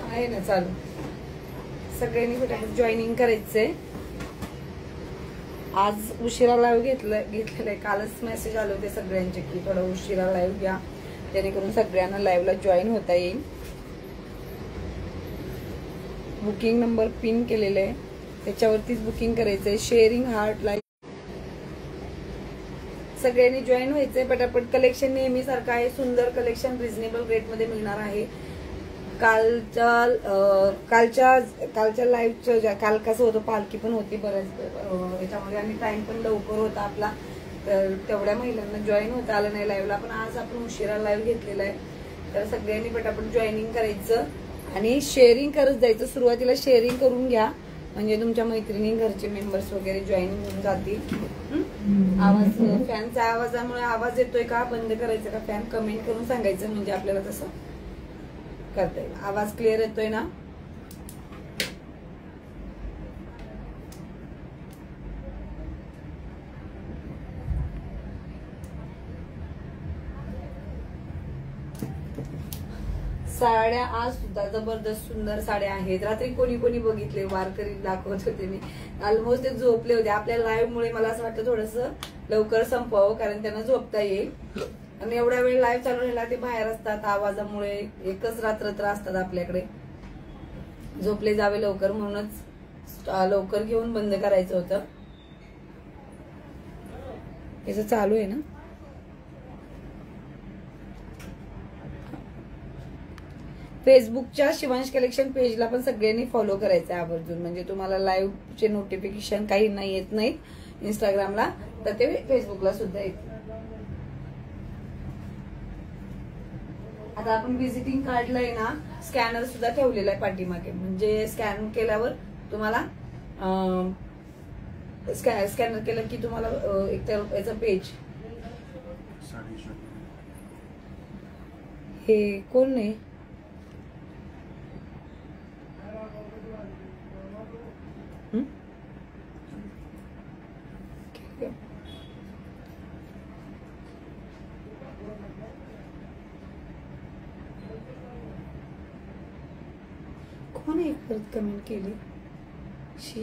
आहे ना चालू. सगळ्यांनी फटाफट जॉईनिंग करायचंय. आज उशिरा लाईव्ह घेतलेलं आहे. कालच मेसेज आले होते सगळ्यांचे की थोडा उशिरा लाईव्ह घ्या, जेणेकरून सगळ्यांना लाईव्हला जॉईन होता येईल. बुकिंग नंबर पिन केलेला आहे, त्याच्यावरतीच बुकिंग करायचंय. शेअरिंग हार्ट लाईव्ह सगळ्यांनी जॉईन व्हायचंय पटापट. कलेक्शन नेहमी सारखं आहे, सुंदर कलेक्शन रिझनेबल रेट मध्ये मिळणार आहे. कालच्या लाईव्हचं काल कसं होतं, पालखी पण होती बऱ्याच, याच्यामध्ये आणि टाइम पण लवकर होता आपला, तर तेवढ्या महिलांना जॉईन होता आलं नाही लाईव्हला. पण आज आपण उशिरा लाईव्ह घेतलेला आहे, तर सगळ्यांनी पटापट जॉईनिंग करायचं आणि शेअरिंग करत जायचं. सुरुवातीला शेअरिंग करून घ्या, म्हणजे तुमच्या मैत्रिणी घरचे मेंबर्स वगैरे जॉईन होऊन जातील. आवाज, फॅनच्या आवाजामुळे आवाज येतोय का, बंद करायचं का फॅन, कमेंट करून सांगायचं, म्हणजे आपल्याला तसं करता येईल. आवाज क्लिअर येतोय ना? साड्या आज सुद्धा जबरदस्त सुंदर साड्या आहेत. रात्री कोणी कोणी बघितले, वारकरी दाखवत होते मी, ऑलमोस्ट ते झोपले होते. आपल्या लाईव्ह मुळे मला असं वाटतं थोडस लवकर संपवावं, कारण त्यांना झोपता येईल. आणि एवढा वेळ लाईव्ह चालू राहिला, ते बाहेर असतात आवाजामुळे, एकच रात्र असतात आपल्याकडे, झोपले जावे लवकर, म्हणूनच लवकर घेऊन बंद करायचं होतं. याचं चालू आहे ना. फेसबुकच्या शिवांश कलेक्शन पेजला पण सगळ्यांनी फॉलो करायचं आहे आवर्जून, म्हणजे तुम्हाला लाईव्हचे नोटिफिकेशन काही नाही येत नाहीत इंस्टाग्रामला, तर ते फेसबुकला सुद्धा येत. आता आपण व्हिजिटिंग कार्डला आहे ना स्कॅनर सुद्धा ठेवलेला आहे पाठीमागे, म्हणजे स्कॅन केल्यावर तुम्हाला स्कॅनर केलं की तुम्हाला एक तर याचं पेज. हे कोण नाही, कोण एक परत कमेंट केली शी.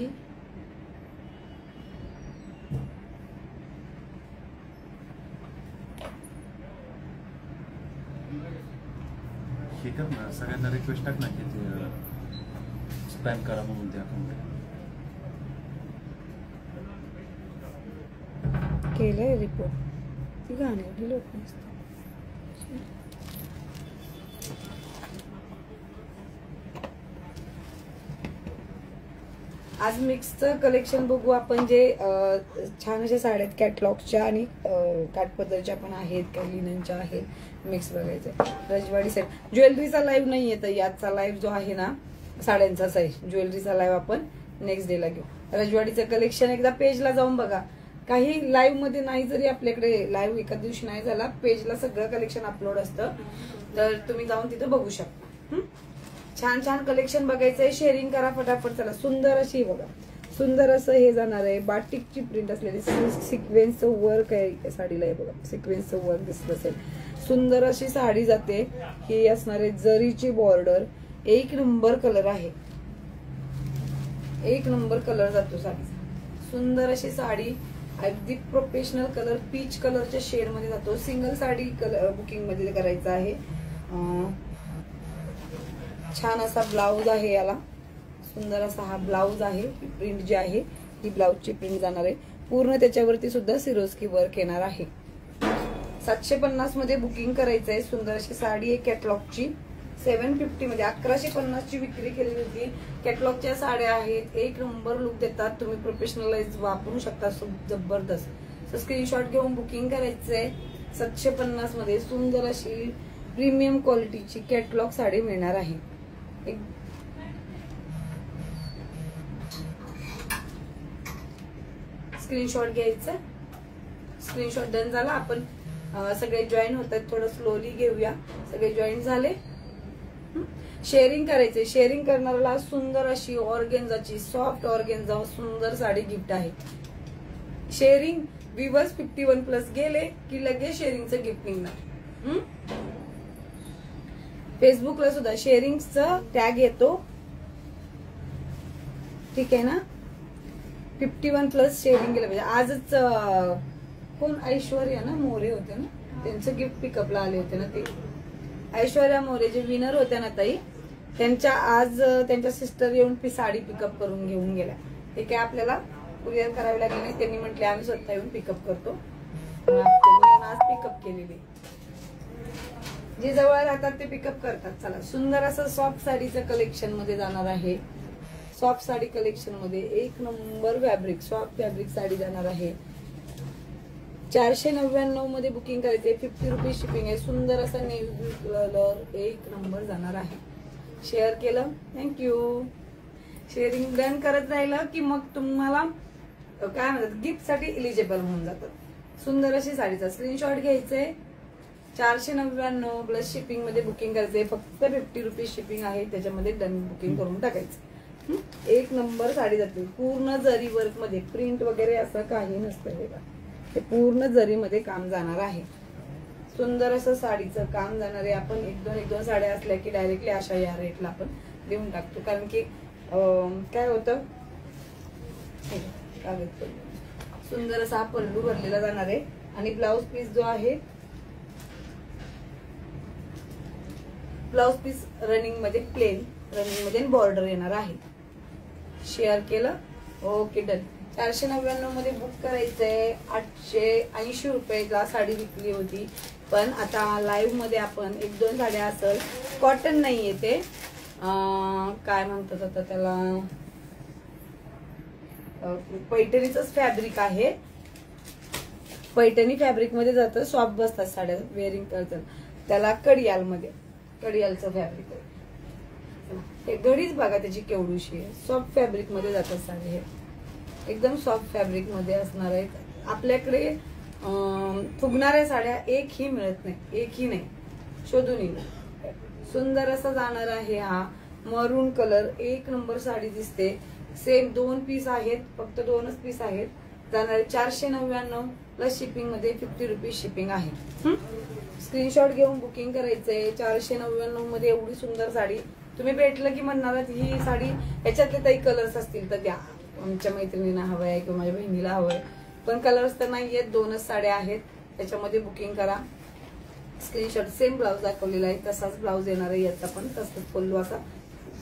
हे कर ना, सगळ्यांना रिक्वेस्ट टाक ना की स्पॅम करा म्हणून त्या अकाउंट. केलंय रिपोर्ट, ती गाणी लोक नसतात. आज मिक्सचं कलेक्शन बघू आपण, जे छान अशा साड्या आहेत कॅटलॉगच्या आणि काठपदरच्या पण आहेत, काही लिननच्या आहेत, मिक्स बघायचं. रजवाडी सेट. ज्वेलरीचा लाईव्ह नाही येत याचा लाईव्ह जो आहे ना साड्यांचाच आहे. ज्वेलरीचा लाईव्ह आपण नेक्स्ट डेला घेऊ. रजवाडीचं कलेक्शन एकदा पेजला जाऊन बघा. काही लाईव्ह मध्ये नाही जरी आपल्याकडे लाईव्ह एका दिवशी नाही झाला, पेजला सगळं कलेक्शन अपलोड असतं, तर तुम्ही जाऊन तिथं बघू शकता. छान छान कलेक्शन बघायचंय, शेअरिंग करा फटाफट. चला, सुंदर अशी बघा, सुंदर असं हे जाणार आहे, बाटिकची प्रिंट असलेली सिक्वेन्सचं वर्क आहे साडीला. हे बघा, सिक्वेन्सचं वर्क दिसत असेल, सुंदर अशी साडी जाते. ही असणार आहे जरीची बॉर्डर, एक नंबर कलर आहे, एक नंबर कलर जातो साडीचा. सुंदर अशी साडी, अगदी प्रोफेशनल कलर, पीच कलरच्या शेड मध्ये जातो. सिंगल साडी बुकिंग मध्ये करायचं आहे. छान असा ब्लाऊज आहे याला, सुंदर असा हा ब्लाऊज आहे. प्रिंट जी आहे ही ब्लाऊजची प्रिंट जाणार आहे पूर्ण, त्याच्यावरती सुद्धा सिरोस्की वर्क येणार आहे. 750 मध्ये बुकिंग करायचं आहे. सुंदर अशी साडी आहे कॅटलॉगची. 750 मध्ये 1150 ची विक्री केलेली होती. कॅटलॉगच्या साड्या आहेत, एक नंबर लुक देतात, तुम्ही प्रोफेशनलाइज वापरू शकता, जबरदस्त. स्क्रीनशॉट घेऊन बुकिंग करायचंय. 750 मध्ये सुंदर अशी प्रीमियम क्वालिटीची कॅटलॉग साडी मिळणार आहे. स्क्रीनशॉट घ्यायचं. स्क्रीनशॉट डन झाला. आपण सगळे जॉईन होत आहेत, थोडं स्लोली घेऊया. सगळे जॉईन झाले. शेअरिंग करायचे. शेअरिंग करणाऱ्याला सुंदर अशी ऑर्गेन्झाची, सॉफ्ट ऑर्गेन्झा सुंदर साडी गिफ्ट आहे. शेअरिंग विवर्स 51+ गेले की लगेच शेअरिंगचं गिफ्ट निघणार. फेसबुकला सुद्धा शेअरिंगचा टॅग येतो, ठीक आहे ना. 51+ शेअरिंग केलं पाहिजे. आजच कोण ऐश्वर्या ना मोरे होते ना, त्यांचं गिफ्ट पिकअपला आले होते ना ते ऐश्वर्या मोरे जे विनर होत्या ना ताई, त्यांच्या आज त्यांच्या सिस्टर येऊन साडी पिकअप करून घेऊन गेल्या. ते काय आपल्याला कुरिअर करावी लागली नाही, त्यांनी म्हटले आम्ही स्वतः येऊन पिकअप करतो. त्यांनी आज पिकअप केलेली, जे जवळ राहतात ते पिकअप करतात. चला, सुंदर असं सॉफ्ट साडीचं कलेक्शन मध्ये जाणार आहे. सॉफ्ट साडी कलेक्शन मध्ये एक number fabric, soft fabric sari जाणार आहे. 499 मध्ये बुकिंग करायचे. 50 रुपीज शिपिंग आहे. सुंदर असा नेव्ही कलर एक नंबर जाणार आहे. शेअर केलं, थँक्यू. शेअरिंग डन करत राहिलं की मग तुम्हाला काय म्हणतात गिफ्ट साठी एलिजिबल होऊन जातात. सुंदर अशी साडीचा स्क्रीनशॉट घ्यायचे. 499 प्लस शिपिंग मध्ये बुकिंग करायचे. फक्त 50 रुपीज शिपिंग आहे, त्याच्यामध्ये डन बुकिंग करून टाकायचं. एक नंबर साडी जाते. पूर्ण जरी वर्क मध्ये प्रिंट वगैरे असं काही नसतं. हे ते पूर्ण जरीमध्ये काम जाणार आहे. सुंदर असं साडीचं काम जाणार आहे. आपण एक दोन साड्या असल्या की डायरेक्टली अशा या रेटला आपण देऊन टाकतो, कारण की काय होतं सुंदर असा पल्लू भरलेला जाणार आहे. आणि ब्लाउज पीस जो आहे, ब्लाउज पीस रनिंग मध्ये प्लेन रनिंग मध्ये बॉर्डर येणार आहे. शेअर केलं, ओके डन. 499 मध्ये बुक करायचंय. 880 रुपयाला साडी विकली होती, पण आता लाईव्ह मध्ये आपण 1-2 साड्या असेल. कॉटन नाही येते, काय म्हणतात आता त्याला, पैठणीच फॅब्रिक आहे. पैठणी फॅब्रिक मध्ये जातं, सॉफ्ट बसतात साड्या वेअरिंग करतात. त्याला कडियालचं फॅब्रिक आहे. हे घडीच बघा त्याची केवढीशी आहे. सॉफ्ट फॅब्रिक मध्ये जातात साडी. हे एकदम सॉफ्ट फॅब्रिक मध्ये असणार आहेत. आपल्याकडे फुगणाऱ्या साड्या एकही मिळत नाही, एकही नाही, शोधून येईल. सुंदर असा जाणार आहे. हा मरून कलर एक नंबर साडी दिसते. सेम 2 पीस आहेत, फक्त 2च पीस आहेत. जाणार 499 प्लस शिपिंग मध्ये 50 रुपीज शिपिंग आहे. स्क्रीनशॉट घेऊन बुकिंग करायचंय. 499 मध्ये एवढी सुंदर साडी तुम्ही भेटलं की म्हणणार ही साडी, याच्यातले काही कलर्स असतील तर द्या, आमच्या मैत्रिणींना हवंय किंवा माझ्या बहिणीला हवंय. पण कलर्स तर नाहीयेत, 2च साड्या आहेत. त्याच्यामध्ये बुकिंग करा. स्क्रीनशॉट. सेम ब्लाउज दाखवलेला आहे, तसाच ब्लाउज येणार आहे. याचा पण तसाच पल्लू, असा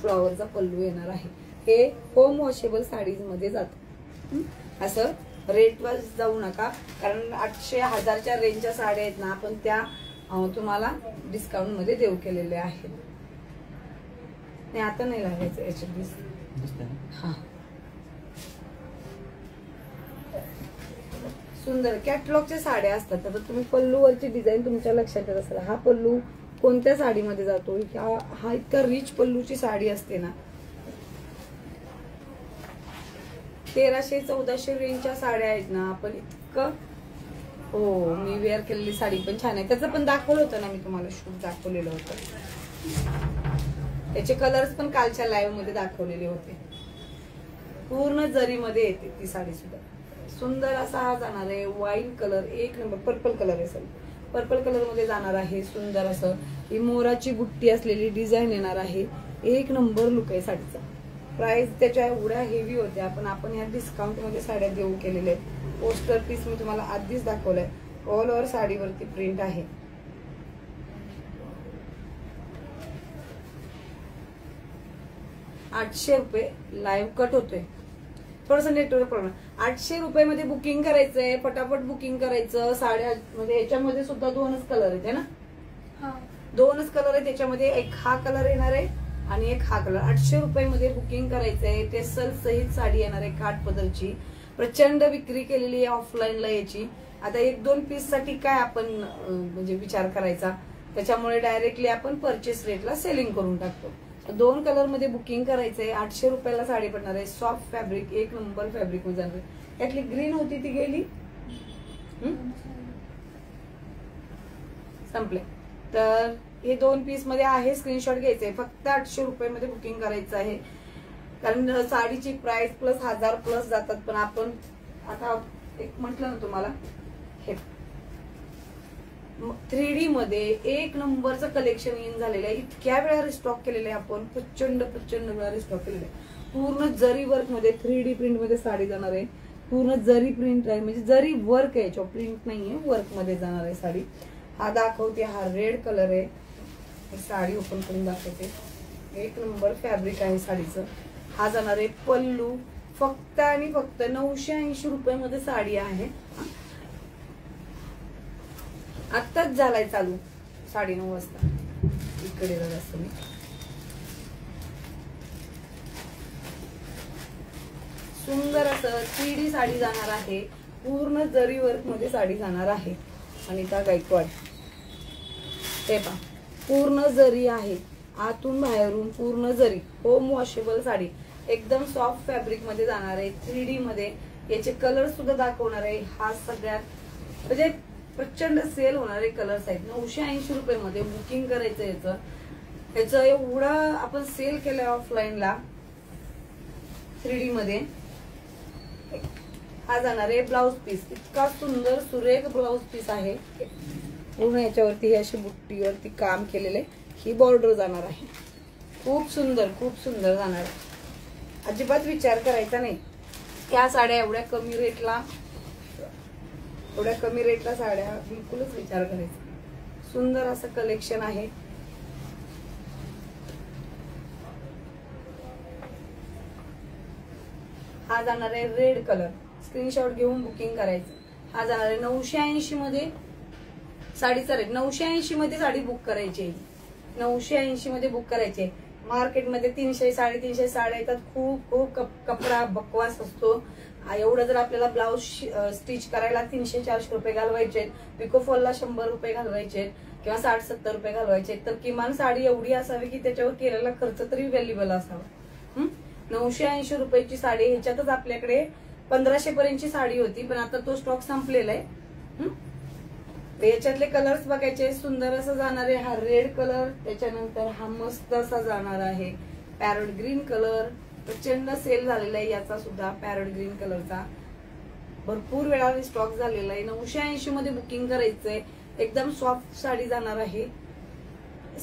फ्लॉवरचा पल्लू येणार आहे. हे होम वॉशेबल साडीज मध्ये जात. असं रेट वर जाऊ नका, कारण 800-1000च्या रेंजच्या साड्या आहेत ना, आपण त्या तुम्हाला डिस्काउंट मध्ये देऊ केलेल्या आहेत. नाही आता नाही लागायचं याच्यात. हा सुंदर कॅटलॉगच्या साड्या असतात. तर तुम्ही पल्लूवरची डिझाईन तुमच्या लक्षात येत असेल. हा पल्लू कोणत्या साडीमध्ये जातो, हा इतका रिच पल्लूची साडी असते ना. 1300-1400 रेंजच्या साड्या आहेत ना, आपण इतकं. हो, मी वेअर केलेली साडी पण छान आहे. त्याचं पण दाखवलं होतं ना मी तुम्हाला, शूट दाखवलेलं होतं. त्याचे कलर्स पण कालच्या लाईव्ह मध्ये दाखवलेले होते. पूर्ण जरीमध्ये येते ती साडी सुद्धा. सुंदर असा हा जाणार आहे. वाईन कलर एक नंबर, पर्पल कलर आहे. पर्पल कलर मध्ये जाणार आहे. सुंदर असं ही मोराची बुट्टी असलेली डिझाईन येणार आहे. एक नंबर लुक आहे साडीचा. प्राइस त्याच्या एवढ्या हेवी होत्या, पण आपण या डिस्काउंट मध्ये साड्या देऊ केलेल्या आहेत. पोस्टर पीस मी तुम्हाला आधीच दाखवलाय. ऑल ओव्हर साडीवरती प्रिंट आहे. ₹800 लाईव्ह कट होतोय, थोडस नेटवर्क प्रॉब्लेम. 800 रुपये मध्ये बुकिंग करायचंय, फटाफट बुकिंग करायचं. साड्या मध्ये याच्यामध्ये सुद्धा 2च कलर आहेत ना, 2च कलर आहे त्याच्यामध्ये. एक हा कलर येणार आहे आणि एक हा कलर. 800 रुपये मध्ये बुकिंग करायचंय. टेसल सहित साडी येणार आहे, काठपदरची. प्रचंड विक्री केलेली आहे ऑफलाईनला याची. आता 1-2 पीस साठी काय आपण म्हणजे विचार करायचा, त्याच्यामुळे डायरेक्टली आपण परचेस रेटला सेलिंग करून टाकतो. 2 कलर मध्ये बुकिंग करायचंय. 800 रुपयाला साडी पडणार आहे. सॉफ्ट फॅब्रिक, एक नंबर फॅब्रिक मध्ये जाणार आहे. यातली ग्रीन होती ती गेली, संपले. तर हे 2 पीस मध्ये आहे. स्क्रीनशॉट घ्यायचंय. फक्त 800 रुपये मध्ये बुकिंग करायचं आहे, कारण साडीची प्राइस प्लस 1000 प्लस जातात. पण आपण आता एक म्हटलं ना तुम्हाला, हे 3D मध्ये एक नंबरचं कलेक्शन इन झालेलं आहे. इतक्या वेळा रिस्टॉक केलेलं आहे आपण, प्रचंड वेळा रिस्टॉक केलेलं आहे. पूर्ण जरी वर्क मध्ये 3D प्रिंट मध्ये साडी जाणार आहे. पूर्ण जरी प्रिंट आहे, म्हणजे जरी वर्क आहे, प्रिंट नाहीये, वर्क मध्ये जाणार आहे साडी. हा दाखवते, हा रेड कलर आहे. साडी ओपन करून दाखवते. एक नंबर फॅब्रिक आहे साडीचं. हा जाणार आहे पल्लू. फक्त आणि फक्त 980 रुपयामध्ये साडी आहे. आत्ताच झालाय चालू 9:30 वाजता. इकडे असं मी सुंदर असं 3D साडी जाणार आहे. पूर्ण जरी वर्क मध्ये साडी जाणार आहे. अनिता गायकवाड. हे पहा, पूर्ण जरी आहे, आतून बाहेरून पूर्ण जरी. होम वॉशेबल साडी, एकदम सॉफ्ट फॅब्रिक मध्ये जाणार आहे. 3D मध्ये याचे कलर सुद्धा दाखवणार आहे. हा सगळ्यात म्हणजे प्रचंड सेल होणारे कलर्स आहेत. 980 रुपयामध्ये बुकिंग करायचं याचं एवढं आपण सेल केलंय ऑफलाईनला 3D मध्ये. हा जाणार आहे ब्लाउज पीस. इतका सुंदर सुरेख ब्लाउज पीस आहे. पूर्ण याच्यावरती अशी बुट्टीवरती काम केलेले. ही बॉर्डर जाणार आहे. खूप सुंदर जाणार आहे. अजिबात विचार करायचा नाही. त्या साड्या एवढ्या कमी रेटला साड्या बिलकुलच विचार करायचा. सुंदर असं कलेक्शन आहे. हा जाणार आहे रेड कलर. स्क्रीनशॉट घेऊन बुकिंग करायचं. हा जाणार आहे 980 मध्ये साडीचा रेट. 980 मध्ये साडी बुक करायची. 980 मध्ये बुक करायची. मार्केटमध्ये 300 350 साड्या येतात. खूप कपडा बकवास असतो. एवढं जर आपल्याला ब्लाऊज स्टिच करायला 300-400 रुपये घालवायचे, पिकोफॉलला 100 रुपये घालवायचे किंवा 60-70 रुपये घालवायचे, तर किमान साडी एवढी असावी की त्याच्यावर केलेला खर्च तरी व्हॅल्युएबल असावा. 980 रुपयाची साडी. ह्याच्यातच आपल्याकडे 1500 पर्यंतची साडी होती, पण आता तो स्टॉक संपलेला आहे. याच्यातले कलर्स बघायचे. सुंदर असं जाणार आहे. हा रेड कलर, त्याच्यानंतर हा मस्त असा जाणार आहे पॅरोट ग्रीन कलर. प्रचंड सेल झालेला आहे याचा सुद्धा, पॅरोट ग्रीन कलरचा. भरपूर वेळा स्टॉक झालेला आहे. 980 मध्ये बुकिंग करायचंय. एकदम सॉफ्ट साडी जाणार आहे,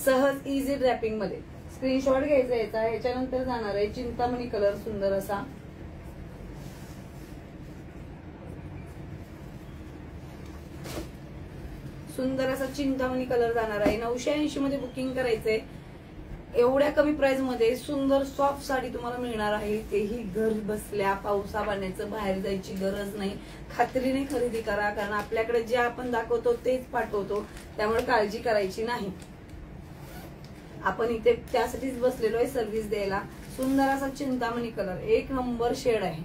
सहज इझी ड्रॅपिंग मध्ये. स्क्रीनशॉट घ्यायचा याचा. याच्यानंतर जाणार आहे चिंतामणी कलर. सुंदर असा चिंतामणी कलर जाणार आहे. 980 मध्ये बुकिंग करायचंय. एवढ्या कमी प्राइस मध्ये सुंदर सॉफ्ट साडी तुम्हाला मिळणार आहे. तेही घर बसल्या. पावसा पाण्याचं बाहेर जायची गरज नाही. खात्रीने खरेदी करा, कारण आपल्याकडे जे आपण दाखवतो तेच पाठवतो, त्यामुळे काळजी करायची नाही. आपण इथे त्यासाठीच बसलेलो आहे, सर्व्हिस द्यायला. सुंदर असा चिंतामणी कलर, एक नंबर शेड आहे.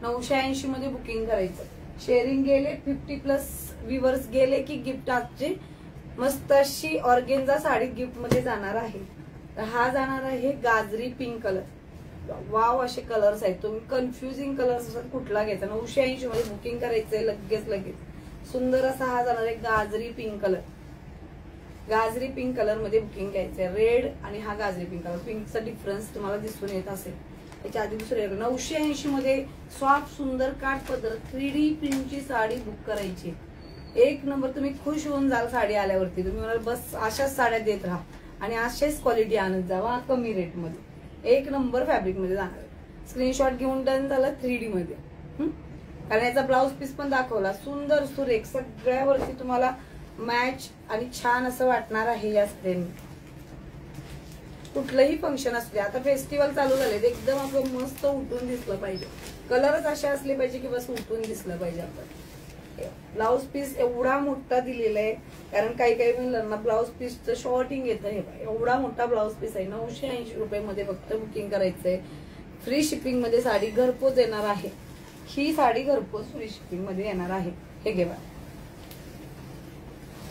980 मध्ये बुकिंग करायचं. शेअरिंग गेले 50+ व्ह्यूअर्स गेले की गिफ्ट आजची मस्त अशी ऑर्गेन्झा साडी गिफ्ट मध्ये जाणार आहे. हा जाणार आहे गाजरी पिंक कलर. वाव, असे कलर्स आहेत. तुम्ही कन्फ्युजिंग कलर्स असतात, कुठला घ्यायचा. 980 मध्ये बुकिंग करायचंय लगेच. सुंदर असा हा जाणार आहे गाजरी पिंक कलर. गाजरी पिंक कलर मध्ये बुकिंग घ्यायचंय. रेड आणि हा गाजरी पिंक कलर. पिंकचा डिफरन्स तुम्हाला दिसून येत असेल. त्याच्या आधी दुसरे 980 मध्ये सॉफ्ट सुंदर काठपदर 3D प्रिंटची साडी बुक करायची. एक नंबर. तुम्ही खुश होऊन जाल साडी आल्यावरती. तुम्ही म्हणाल बस अशाच साड्या देत राहा आणि असेच क्वालिटी आणत जावा कमी रेट मध्ये. एक नंबर फॅब्रिक मध्ये जाणार. स्क्रीनशॉट घेऊन डन झालं 3D मध्ये. कारण याचा ब्लाउज पीस पण दाखवला. सुंदर सुरेख सगळ्यावरती तुम्हाला मॅच आणि छान असं वाटणार आहे या साडीने. कुठलंही फंक्शन असू दे. आता फेस्टिवल चालू झाले, एकदम आपलं मस्त उठून दिसलं पाहिजे. कलरच असे असले पाहिजे की बस उठून दिसलं पाहिजे आपण. ब्लाउज पीस एवढा मोठा दिलेला आहे, कारण काही मुलांना ब्लाउज पीसचं शॉर्टिंग येतं. हे एवढा मोठा ब्लाउज पीस आहे. 980 रुपये फक्त बुकिंग करायचंय. फ्री शिपिंग मध्ये साडी घरपोच येणार आहे. ही साडी घरपोच फ्री शिपिंग मध्ये येणार आहे. हे घे बा.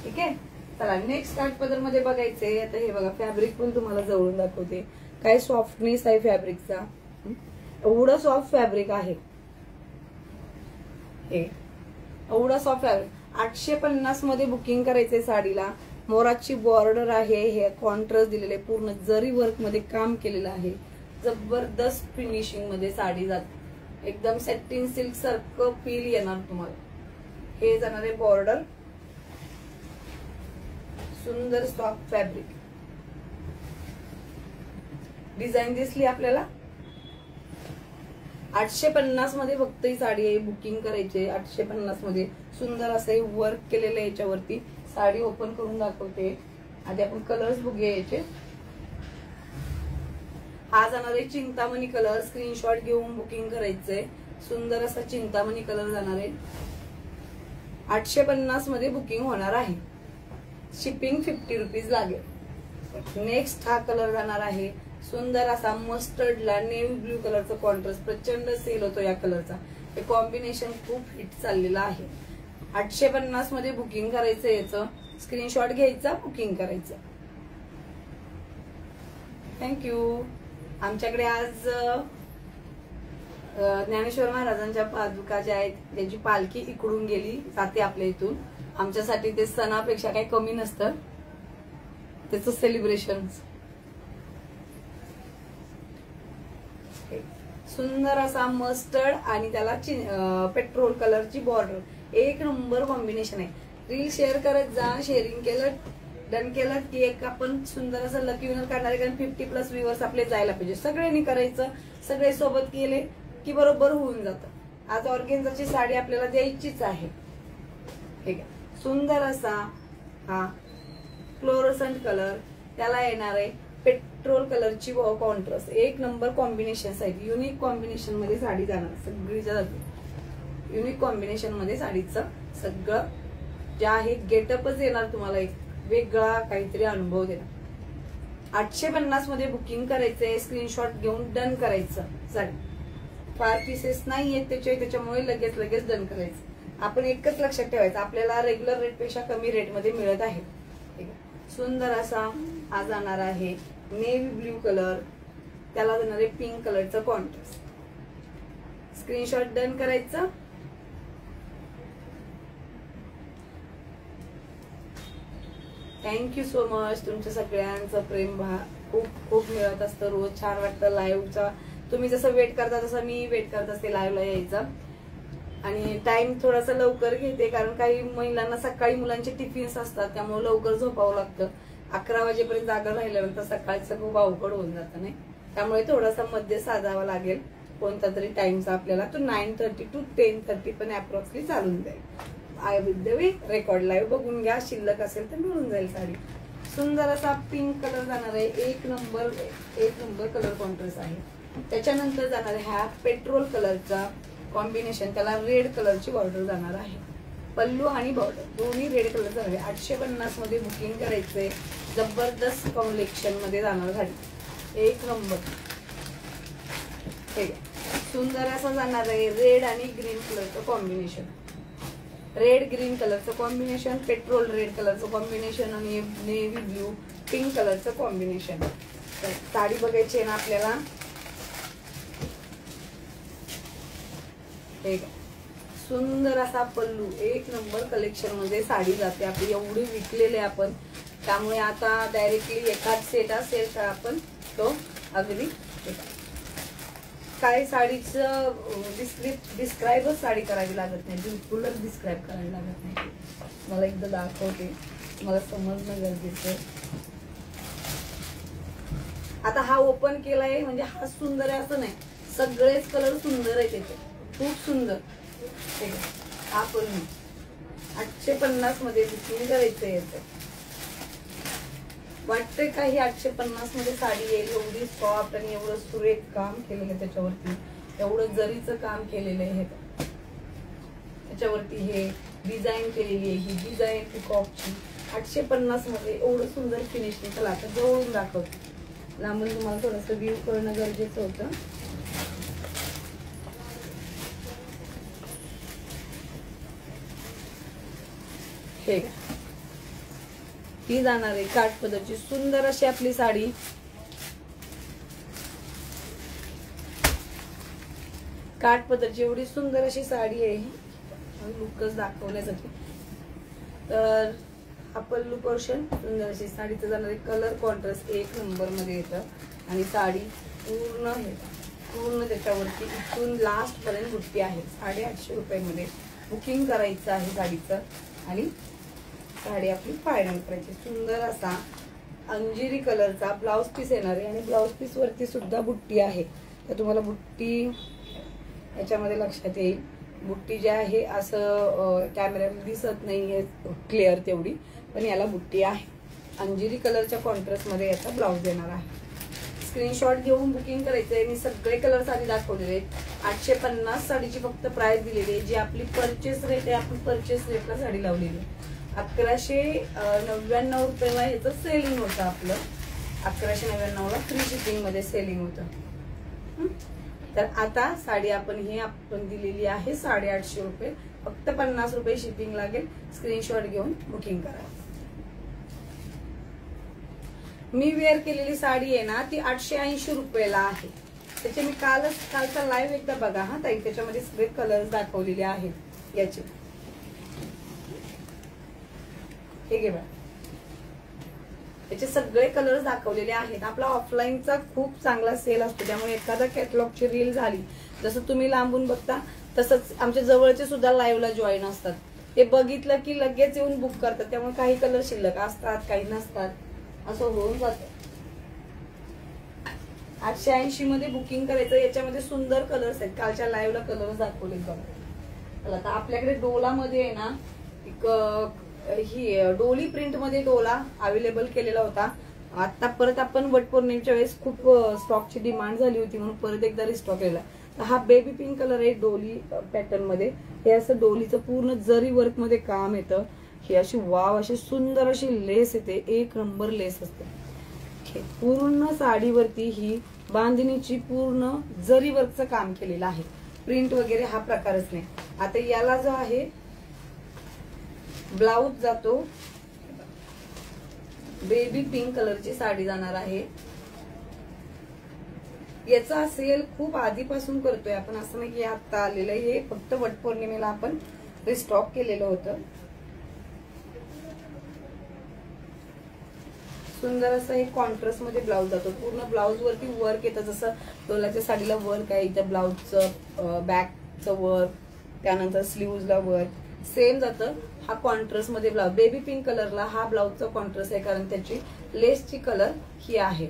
ठीक आहे, चला नेक्स्ट काठपदर मध्ये बघायचंय. आता हे बघा, फॅब्रिक पण तुम्हाला जवळून दाखवते. काय सॉफ्टनेस आहे फॅब्रिकचा. एवढं सॉफ्ट फॅब्रिक आहे. हे एवढा सॉफ्ट फॅब्रिक. 850 मध्ये बुकिंग करायचंय साडीला. मोराची बॉर्डर आहे. हे कॉन्ट्रास्ट दिलेले, पूर्ण जरी वर्क मध्ये काम केलेलं आहे. जबरदस्त फिनिशिंग मध्ये साडी जाते. एकदम सेटिंग सिल्क सारखं फील येणार तुम्हाला. हे जाणार आहे बॉर्डर. सुंदर सॉफ्ट फॅब्रिक. डिझाईन दिसली आपल्याला. 850 मध्ये फक्त ही साडी आहे. बुकिंग करायची 850 मध्ये. सुंदर असं वर्क केलेलं आहे याच्यावरती. साडी ओपन करून दाखवते. आधी आपण कलर्स बघूया याचे. हा जाणार आहे चिंतामणी कलर. स्क्रीनशॉट घेऊन बुकिंग करायचंय. सुंदर असा चिंतामणी कलर जाणार आहे. 850 मध्ये बुकिंग होणार आहे. शिपिंग 50 रुपीज लागेल. नेक्स्ट हा कलर जाणार आहे सुंदर असा मस्टर्डला नेव्ही ब्ल्यू कलरचा कॉन्ट्रास्ट. प्रचंड सेल होतो या कलरचा. हे कॉम्बिनेशन खूप हिट चाललेलं आहे. 850 मध्ये बुकिंग करायचं. याचं स्क्रीनशॉट घ्यायचा, बुकिंग करायचं. थँक्यू. आमच्याकडे आज ज्ञानेश्वर महाराजांच्या पादुका ज्या आहेत त्यांची पालखी इकडून गेली जाते आपल्या इथून. आमच्यासाठी ते सणापेक्षा काही कमी नसतं. त्याचं सेलिब्रेशन. सुंदर असा मस्टर्ड आणि त्याला पेट्रोल कलरची बॉर्डर. एक नंबर कॉम्बिनेशन आहे. रील शेअर करत जा. शेअरिंग केलं, डन केलं की एक आपण सुंदर असं लकी विनर काढणार आहे. कारण 50+ व्ह्यूअर्स आपले जायला पाहिजे. सगळ्यांनी करायचं. सगळे सोबत केले की बरोबर होऊन जातं. आज ऑर्गेन्झाची साडी आपल्याला द्यायचीच आहे. ठीक आहे. सुंदर असा हा फ्लोरोसंट कलर. त्याला येणार आहे पेट्रोल कलरची कॉन्ट्रास्ट. एक नंबर कॉम्बिनेशन आहेत. युनिक कॉम्बिनेशन मध्ये साडी जाणार. सगळीच्या जाते युनिक कॉम्बिनेशन मध्ये साडीचं सगळं जे आहे गेटअपच येणार तुम्हाला. एक वेगळा काहीतरी अनुभव देणार. 850 मध्ये बुकिंग करायचंय. स्क्रीनशॉट घेऊन डन करायचं. साडी फार पीसेस नाही आहेत त्याच्यामुळे लगेच डन करायचं. आपण एकच लक्षात ठेवायचं आपल्याला रेग्युलर रेट पेक्षा कमी रेट मध्ये मिळत आहे. ठीक आहे. सुंदर असा हा जाणार आहे नेव्ही ब्ल्यू कलर. त्याला जाणार आहे पिंक कलरचं कॉन्ट्रास्ट. स्क्रीनशॉट डन करायचं. Thank you so much. तुमच्या सगळ्यांचं प्रेम खूप मिळत असतं. रोज छान वाटतं लाईव्हचा. तुम्ही जसं वेट करता तसं मी वेट करत असते लाईव्हला यायचं. आणि टाइम थोडासा लवकर घेते कारण काही महिलांना सकाळी मुलांचे टिफिन्स असतात. त्यामुळे लवकर झोपावं लागतं. 11 वाजेपर्यंत जागा राहिल्यानंतर सकाळचं खूप अवघड होऊन जातं नाही. त्यामुळे थोडासा मध्ये साधावा लागेल. कोणता तरी टाइमचा आपल्याला तो 9:30 to 10:30 पण अप्रॉक्सिमेटली चालून जाईल. I will the way record live बघून घ्या. शिल्लक असेल तर मिळून जाईल साडी. सुंदर असा पिंक कलर जाणार आहे. एक नंबर कलर कॉन्ट्रास्ट आहे. त्याच्यानंतर जाणार आहे हा पेट्रोल कलरचा कॉम्बिनेशन. त्याला रेड कलरची बॉर्डर जाणार आहे. पल्लू आणि बॉर्डर दोन्ही रेड कलर जाणार आहे. 850 मध्ये बुकिंग करायचंय. जबरदस्त कलेक्शन मध्ये जाणार साडी. एक नंबर. ठीक आहे. सुंदर असं जाणार आहे रेड आणि ग्रीन कलरचं कॉम्बिनेशन. रेड ग्रीन कलरचं कॉम्बिनेशन, पेट्रोल रेड कलरचं कॉम्बिनेशन आणि नेव्ही ब्ल्यू पिंक कलरचं कॉम्बिनेशन. साडी बघायची आहे ना आपल्याला. ठीक आहे. सुंदर असा पल्लू. एक नंबर कलेक्शन मध्ये साडी जाते आपली. एवढी विकलेले आपण. त्यामुळे आता डायरेक्टली एकाच सेट असेल तर आपण तो अगदी काय साडीचं डिस्क्राईबच साडी करावी लागत नाही. बिलकुलच डिस्क्राईब करावी लागत नाही. मला एकदा दाखवते. मला समजणं गरजेचं आहे. आता हा ओपन केलाय म्हणजे हा सुंदर आहे असं नाही. सगळेच कलर सुंदर आहे त्याचे. खूप सुंदर. ठीक आहे. हा पण 850 मध्ये बुकिंग करायचंय. याचं वाटतंय काही 850 मध्ये साडी येईल. एवढी सॉफ्ट आणि एवढं सुरेख काम केलेलं आहे त्याच्यावरती. एवढं जरीचं काम केलेलं आहे. त्याच्यावरती हे डिझाईन केलेली आहे. ही डिझाईन पिकॉकची 850 मध्ये एवढं सुंदर फिनिशिंग. चला आता जवळून दाखवते. लांबून तुम्हाला थोडंसं व्ह्यू करणं गरजेचं होतं. ठीक आहे. ही जाणार आहे काठ पदरची सुंदर अशी आपली साडी. काठ पदरची एवढी सुंदर अशी साडी आहे. लुकच दाखवण्यासाठी. तर हा पल्लू पोर्शन सुंदर अशी साडीचं जाणार आहे. कलर कॉन्ट्रास्ट एक नंबर मध्ये येतं. आणि साडी पूर्ण त्याच्यावरती इथून लास्ट पर्यंत बुट्टी आहे. 850 रुपयामध्ये बुकिंग करायचं आहे साडीचं. आणि साडी आपली फायनल करायची. सुंदर असा अंजिरी कलरचा ब्लाउज पीस येणार आहे आणि ब्लाउज पीस वरती सुद्धा बुट्टी आहे. तर तुम्हाला बुट्टी याच्यामध्ये लक्षात येईल. बुट्टी जी आहे असं कॅमेऱ्यामध्ये दिसत नाहीये क्लिअर तेवढी, पण याला बुट्टी आहे. अंजिरी कलरच्या कॉन्ट्रास्ट मध्ये याचा ब्लाउज येणार आहे. स्क्रीनशॉट घेऊन बुकिंग करायचंय. मी सगळे कलर साडी दाखवलेले आहेत. 850 साडीची फक्त प्राइस दिलेली आहे. जी आपली परचेस रेट आहे, आपण परचेस रेटला साडी लावलेली आहे. 1199 रुपयाला ह्याचं सेलिंग होतं आपलं. 1199ला फ्री शिपिंग मध्ये सेलिंग होतं. तर आता साडी आपण दिलेली आहे 850 रुपये. फक्त 50 रुपये शिपिंग लागेल. स्क्रीनशॉट घेऊन बुकिंग करा. मी वेअर केलेली साडी आहे ना ती 880 रुपयाला आहे. त्याचे मी कालचा लाईव्ह एकदा बघा हा ताई. त्याच्यामध्ये सगळे कलर्स दाखवलेले आहेत याचे. हे घे बघा, याचे सगळे कलर्स दाखवलेले आहेत. आपला ऑफलाईनचा खूप चांगला सेल असतो, त्यामुळे एखादा कॅटलॉगची रील झाली, जसं तुम्ही लांबून बघता तसंच आमच्या जवळचे सुद्धा लाईव्हला जॉईन असतात. ते बघितलं की लगेच येऊन बुक करतात. त्यामुळे काही कलर शिल्लक असतात, काही नसतात, असं होऊन जातं. 880 मध्ये बुकिंग करायचं. याच्यामध्ये सुंदर कलर्स आहेत. कालच्या लाईव्हला कलर्स दाखवले बघा. आता आपल्याकडे डोला मध्ये आहे ना ही डोली प्रिंट मध्ये डोला अवेलेबल केलेला होता. आता परत आपण वटपौर्णिमेच्या वेळेस खूप स्टॉकची डिमांड झाली होती म्हणून परत एकदा रिस्टॉक केला. हा बेबी पिंक कलर आहे डोली पॅटर्न मध्ये. हे असं डोलीचं पूर्ण जरी वर्क मध्ये काम येतं. ही अशी वाव अशी सुंदर अशी लेस येते. एक नंबर लेस असते. पूर्ण साडीवरती ही बांधणीची पूर्ण जरी वर्कचं काम केलेलं आहे. प्रिंट वगैरे हा प्रकारच नाही. आता याला जो आहे ब्लाउज जातो बेबी पिंक कलरची साडी जाणार आहे. याचा सेल खूप आधीपासून करतोय आपण, असं नाही की आता आलेलं. हे फक्त वटपौर्णिमेला आपण रिस्टॉक केलेलं होतं. सुंदर असं एक कॉन्ट्रास्ट मध्ये ब्लाउज जातो. पूर्ण ब्लाउज वरती वर्क येतं. जसं डोलाच्या साडीला वर्क आहे, इथं ब्लाउजचं बॅकचं वर्क, त्यानंतर स्लीव्हजला वर्क सेम जातं. हा कॉन्ट्रास्ट मध्ये ब्लाउज बेबी पिंक कलरला हा ब्लाउजचा कॉन्ट्रास्ट आहे, कारण त्याची लेसची कलर ही आहे.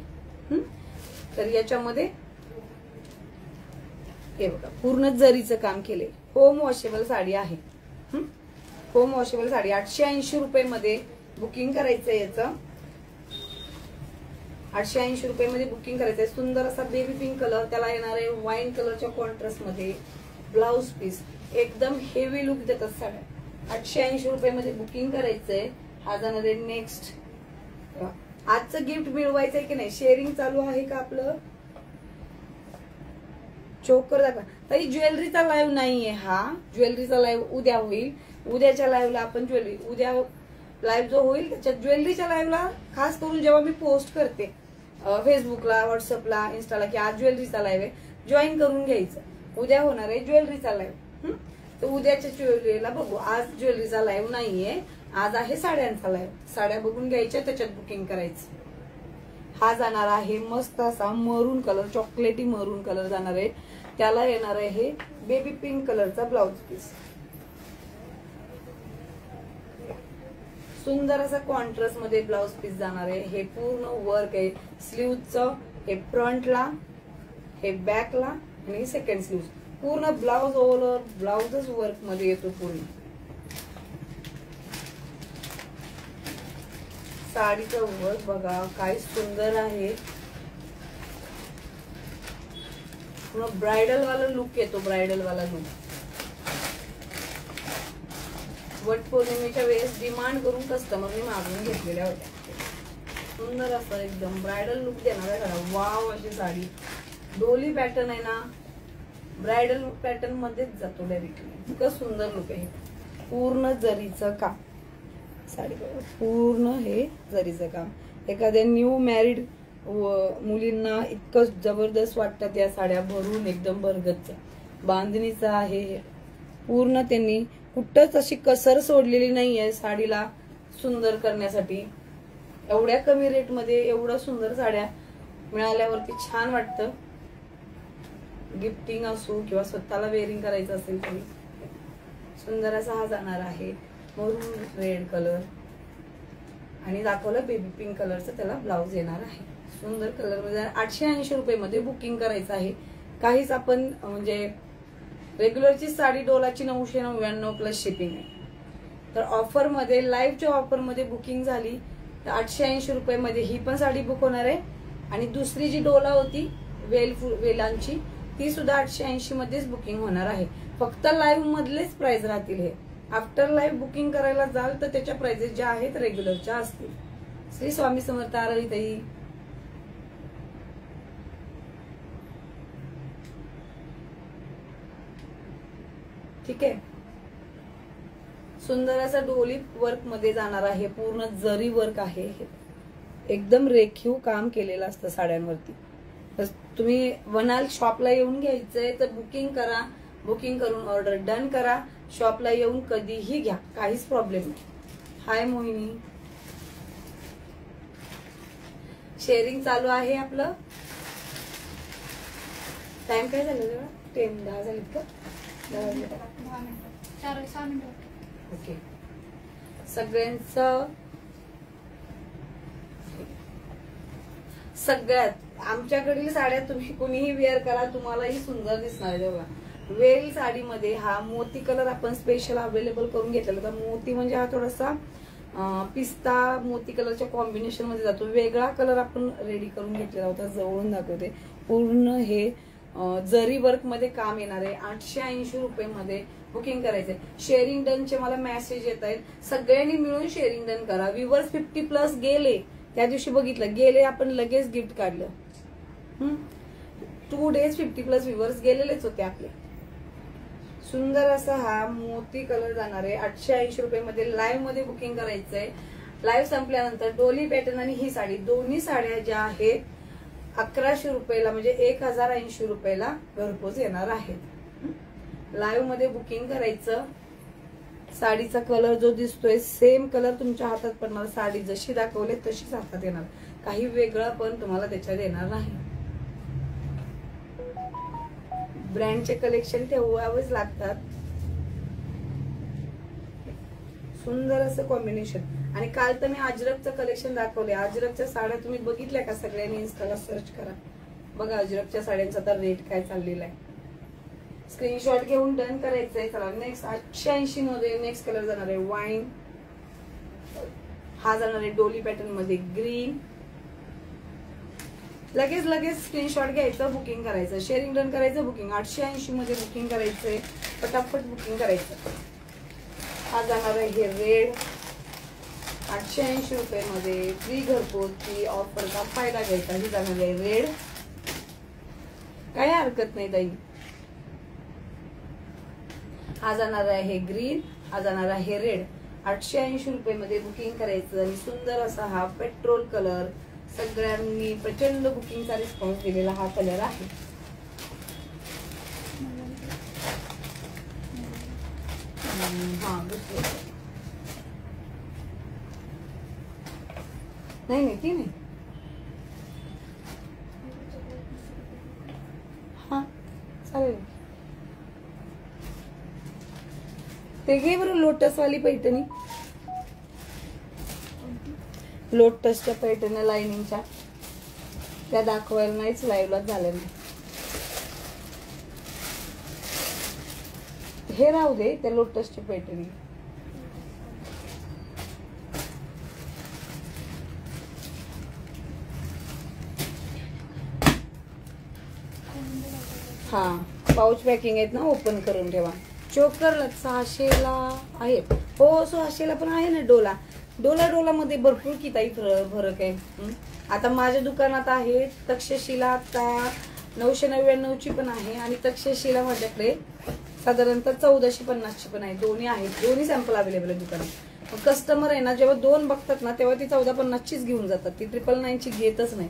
तर याच्यामध्ये हे बघा पूर्ण जरीचं काम केले. होम वॉशेबल साडी आहे. होम वॉशेबल साडी 880 रुपये मध्ये बुकिंग करायचंय. याचं 880 रुपये मध्ये बुकिंग करायचंय. सुंदर असा बेबी पिंक कलर, त्याला येणार आहे वाईन कलरच्या कॉन्ट्रास्ट मध्ये ब्लाउज पीस. एकदम हेवी लुक देतात साड्या. 880 रुपये मध्ये बुकिंग करायचंय. हा जाणार आहे नेक्स्ट. आजचं गिफ्ट मिळवायचंय की नाही, शेअरिंग चालू आहे का आपलं? चोकर दाखवा ताई. ज्वेलरीचा लाईव्ह नाहीये हा. ज्वेलरीचा लाईव्ह उद्या होईल. उद्याच्या लाईव्हला आपण ज्वेलरी उद्या लाईव्ह जो होईल त्याच्यात ज्वेलरीच्या लाईव्हला खास करून जेव्हा मी पोस्ट करते फेसबुकला, व्हॉट्सअपला, इन्स्टाला की आज ज्वेलरीचा लाईव्ह आहे, जॉईन करून घ्यायचं. उद्या होणार आहे ज्वेलरीचा लाईव्ह. तर उद्याच्या ज्वेलरीला बघू. आज ज्वेलरीचा लाईव्ह नाहीये, आज आहे साड्यांचा लाईव्ह. साड्या बघून घ्यायच्या, त्याच्यात बुकिंग करायचं. हा जाणार आहे मस्त असा मरून कलर, चॉकलेटी मरून कलर जाणार आहे. त्याला येणार आहे हे बेबी पिंक कलरचा ब्लाउज पीस. सुंदर असा कॉन्ट्रास्ट मध्ये ब्लाउज पीस जाणार आहे. हे पूर्ण वर्क आहे स्लीव्हचं. हे फ्रंटला, हे बॅकला आणि सेकंड स्लीव्ह. पूर्ण ब्लाउज ओव्हर ब्लाउजच वर्क मध्ये येतो पूर्ण. साडीचं वर्क बघा काय सुंदर आहे. ब्रायडल वाला लुक येतो. ब्रायडल वाला लुक वटपौर्णिमेच्या वेळेस डिमांड करून कस्टमरने मागून घेतलेल्या होत्या. सुंदर असं एकदम ब्रायडल लुक देणार आहे. वाव अशी साडी. डोली पॅटर्न आहे ना, ब्रायडल पॅटर्न मध्येच जातो डायरेक्टली. इतकं सुंदर लुक आहे. पूर्ण जरीचं काम साडी. पूर्ण हे जरीचं काम. एखाद्या न्यू मॅरिड मुलींना इतकं जबरदस्त वाटतात या साड्या. भरून एकदम भरगच्च बांधणीचं आहे. पूर्ण त्यांनी कुठंच अशी कसर सोडलेली नाहीये साडीला सुंदर करण्यासाठी. एवढ्या कमी रेट मध्ये एवढं सुंदर साड्या मिळाल्यावरती छान वाटतं. गिफ्टिंग असो किंवा स्वतःला वेअरिंग करायचं असेल तरी. सुंदर असा हा जाणार आहे मरून रेड कलर. आणि दाखवलं बेबी पिंक कलरचं त्याला ब्लाऊज येणार आहे. सुंदर कलर मध्ये 880 रुपये मध्ये बुकिंग करायचं आहे. काहीच आपण म्हणजे रेग्युलरची साडी डोलाची 999 प्लस शिपिंग आहे. तर ऑफर मध्ये लाईव्हच्या ऑफर मध्ये बुकिंग झाली तर 880 रुपये मध्ये ही पण साडी बुक होणार आहे. आणि दुसरी जी डोला होती वेलांची ती सुद्धा 880 मध्येच बुकिंग होणार आहे. फक्त लाईव्ह मधलेच प्राइस राहतील. हे आफ्टर लाईव्ह बुकिंग करायला जाल तर त्याच्या प्राइसेस ज्या आहेत रेग्युलरच्या असतील. श्री स्वामी समर्थ आरळीताई. ठीक आहे. सुंदर असा डोली वर्क मध्ये जाणार आहे. पूर्ण जरी वर्क आहे. एकदम रेखीव काम केलेलं असतं साड्यांवरती. तर तुम्ही म्हणाल शॉपला येऊन घ्यायचंय तर बुकिंग करा. बुकिंग करून ऑर्डर डन करा. शॉपला येऊन कधीही घ्या, काहीच प्रॉब्लेम नाही. हाय मोहिनी. शेअरिंग चालू आहे आपलं. टाइम काय झालं? 10 झाले का? 10 मिनिटं. ओके. सगळ्यात आमच्याकडील साड्या तुम्ही कोणीही वेअर करा, तुम्हालाही सुंदर दिसणार आहे. बघा, वेल साडीमध्ये हा मोती कलर आपण स्पेशल अवेलेबल करून घेतलेला होता. मोती म्हणजे हा थोडासा पिस्ता मोती कलरच्या कॉम्बिनेशन मध्ये जातो. वेगळा कलर आपण रेडी करून घेतलेला होता. जवळून दाखवते. पूर्ण हे जरी वर्क मध्ये काम येणार आहे. 880 रुपये मध्ये बुकिंग करायचंय. शेअरिंग डनचे मला मेसेज येत आहेत. सगळ्यांनी मिळून शेअरिंग डन करा. व्ह्यूअर्स 50 प्लस गेले. त्या दिवशी बघितलं गेले, आपण लगेच गिफ्ट काढलं. 2 days 50 प्लस व्ह्यूअर्स गेलेलेच होते आपले. सुंदर असा हा मोती कलर जाणार आहे. 880 रुपये मध्ये लाईव्ह मध्ये बुकिंग करायचंय. लाईव्ह संपल्यानंतर डोली पॅटर्न आणि ही साडी दोन्ही साड्या ज्या आहेत 1100 रुपयाला म्हणजे 1080 रुपयाला घरपोच येणार आहेत. लाईव्ह मध्ये बुकिंग करायचं. साडीचा कलर जो दिसतोय सेम कलर तुमच्या हातात पडणार. साडी जशी दाखवली तशीच हातात येणार. काही वेगळं पण तुम्हाला त्याच्यात येणार नाही. ब्रँडचे कलेक्शन ठेवावेच लागतात. सुंदर असं कॉम्बिनेशन. आणि काल तर मी अजरकचं कलेक्शन दाखवले. अजरकच्या साड्या तुम्ही बघितल्या का? सगळ्यांनी इन्स्टाला सर्च करा. बघा अजरकच्या साड्यांचा तर रेट काय चाललेला आहे. स्क्रीनशॉट घेऊन डन करायचंय. चला नेक्स्ट 880 मध्ये नेक्स्ट कलर जाणार आहे वाईन. हा जाणार आहे डोली पॅटर्न मध्ये ग्रीन. लगेच स्क्रीनशॉट घ्यायचं, बुकिंग करायचं. शेअरिंग डन करायचं. बुकिंग 880 मध्ये बुकिंग करायचंय. पटापट बुकिंग करायचं. हा जाणार आहे हे रेड. 880 रुपये मध्ये फ्री घरपोच ची ऑफरचा फायदा घ्यायचा. ही जाणार आहे रेड. काही हरकत नाही ताई. हा जाणार आहे ग्रीन. हा जाणार आहे रेड. 880 रुपये मध्ये बुकिंग करायचं. आणि सुंदर असा हा पेट्रोल कलर. सगळ्यांनी प्रचंड बुकिंगचा रिस्पॉन्स दिलेला हा कलर आहे. हा नाही ती नाही. हा चालेल. ते घे बरं लोटस वाली पैठणी. लोटसच्या पैठण्या लाइनिंगच्या त्या दाखवायला नाहीच लाईव्हला झाल्या नाही. हे राहू दे. त्या लोटसच्या पैठणी हा पाऊच पॅकिंग आहेत ना, ओपन करून ठेवा. चोकर 600ला आहे. हो 600ला पण आहे ना डोला. डोला मध्ये भरपूर किती फरक आहे. आता माझ्या दुकानात आहे तक्षशिला आता 999 ची पण आहे. आणि तक्षशिला माझ्याकडे साधारणतः 1450 ची पण आहे. दोन्ही आहेत. दोन्ही सॅम्पल अवेलेबल आहे दुकानात. कस्टमर आहे ना जेव्हा दोन बघतात ना तेव्हा ती 1450 चीच घेऊन जातात. ती 999 ची घेतच नाही.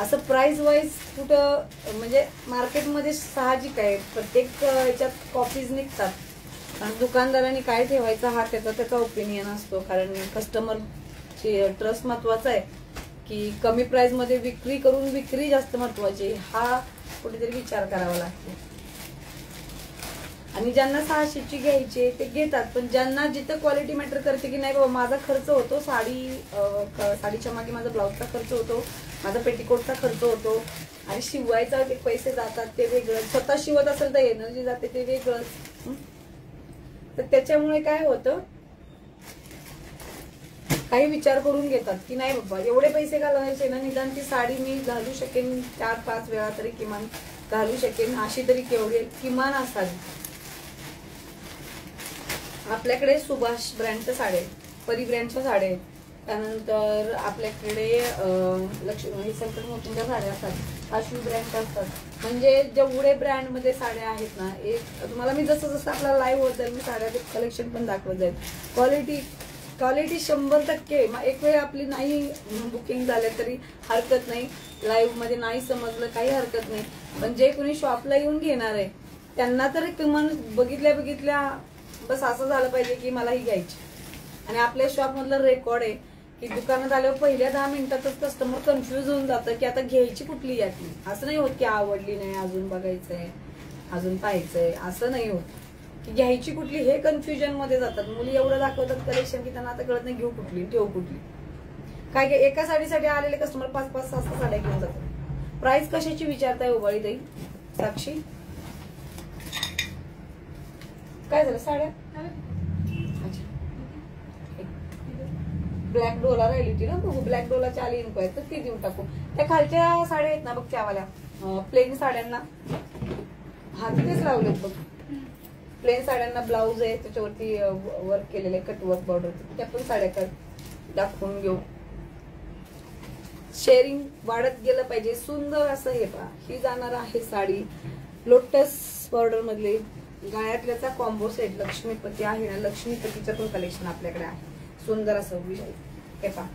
असं प्राइस वाईज कुठं म्हणजे मार्केटमध्ये साहजिक आहे. प्रत्येक याच्यात कॉपीज निघतात. आणि दुकानदारांनी काय ठेवायचा हा त्याचा ओपिनियन असतो. कारण कस्टमरची ट्रस्ट महत्वाचा आहे की कमी प्राइस मध्ये विक्री करून विक्री जास्त महत्वाची. हा कुठेतरी विचार करावा लागतो. आणि ज्यांना 600ची घ्यायची ते घेतात, पण ज्यांना जिथं क्वालिटी मॅटर करते की नाही बाबा माझा खर्च होतो, साडीच्या मागे माझा ब्लाऊजचा खर्च होतो, माझा पेटीकोटचा खर्च होतो आणि शिवायचा ते पैसे जातात ते वेगळं, स्वतः शिवत असेल तर एनर्जी जाते ते वेगळंच. तर त्याच्यामुळे काय होतं, काही विचार करून घेतात की नाही बाबा एवढे पैसे घालवायचे ना, निदान ती साडी मी घालू शकेन 4-5 वेळा तरी किमान घालू शकेन, अशी तरी केवढी किमान असावी. आपल्याकडे सुभाष ब्रँडच्या साड्या आहेत, परी ब्रँडच्या साड्या आहेत, त्यानंतर आपल्याकडे लक्ष्मी संकट मोठ्यांच्या साड्या असतात, आशू ब्रँडच्या असतात. म्हणजे जेवढे ब्रँड मध्ये साड्या आहेत ना, एक तुम्हाला मी जसं जसं आपला लाईव्ह होत जाईल मी साड्याचे कलेक्शन पण दाखवत जाईल. क्वालिटी 100%. एक वेळ आपली नाही बुकिंग झाले तरी हरकत नाही, लाईव्ह मध्ये नाही समजलं काही हरकत नाही, पण जे कोणी शॉपला येऊन घेणार आहे त्यांना तर किमान बघितल्या बस असं झालं पाहिजे की मला ही घ्यायची. आणि आपल्या शॉप मधलं रेकॉर्ड आहे की दुकानात आल्यावर पहिल्या 10 मिनिटातच कस्टमर कन्फ्युज होऊन जातं की आता घ्यायची कुठली यातली. असं नाही होत की आवडली नाही अजून बघायचंय अजून पाहायचंय, असं नाही होत की घ्यायची कुठली हे कन्फ्युजन मध्ये जातात. मुली एवढं दाखवतात कलेक्शन की त्यांना आता कळत नाही घेऊ कुठली ठेवू कुठली. काय काय एका साडीसाठी आलेले कस्टमर 5-5, 6-6 साड्या घेऊन जातात. प्राइस कशाची विचारताय उभाळी ताई? साक्षी काय झालं साड्या? अच्छा ब्लॅक डोला राहिली होती ना बघू, ब्लॅक डोलाची आली इन्क्वायरी तर ती देऊन टाकू. त्या खालच्या साड्या आहेत ना बघ त्यावाल्या प्लेन साड्यांना, हा तिथेच लावलेत बघ. प्लेन साड्यांना ब्लाऊज आहे त्याच्यावरती वर्क केलेले कटवर्क बॉर्डर, त्या पण साड्या दाखवून घेऊ. शेअरिंग वाढत गेलं पाहिजे, सुंदर असं हे पहा. ही जाणार आहे साडी लोटस बॉर्डर मधली, गळ्यातल्याचा कॉम्बो सेट लक्ष्मीपती आहे ना, लक्ष्मीपतीचं पण कलेक्शन आपल्याकडे आहे सुंदर असं हे पहा.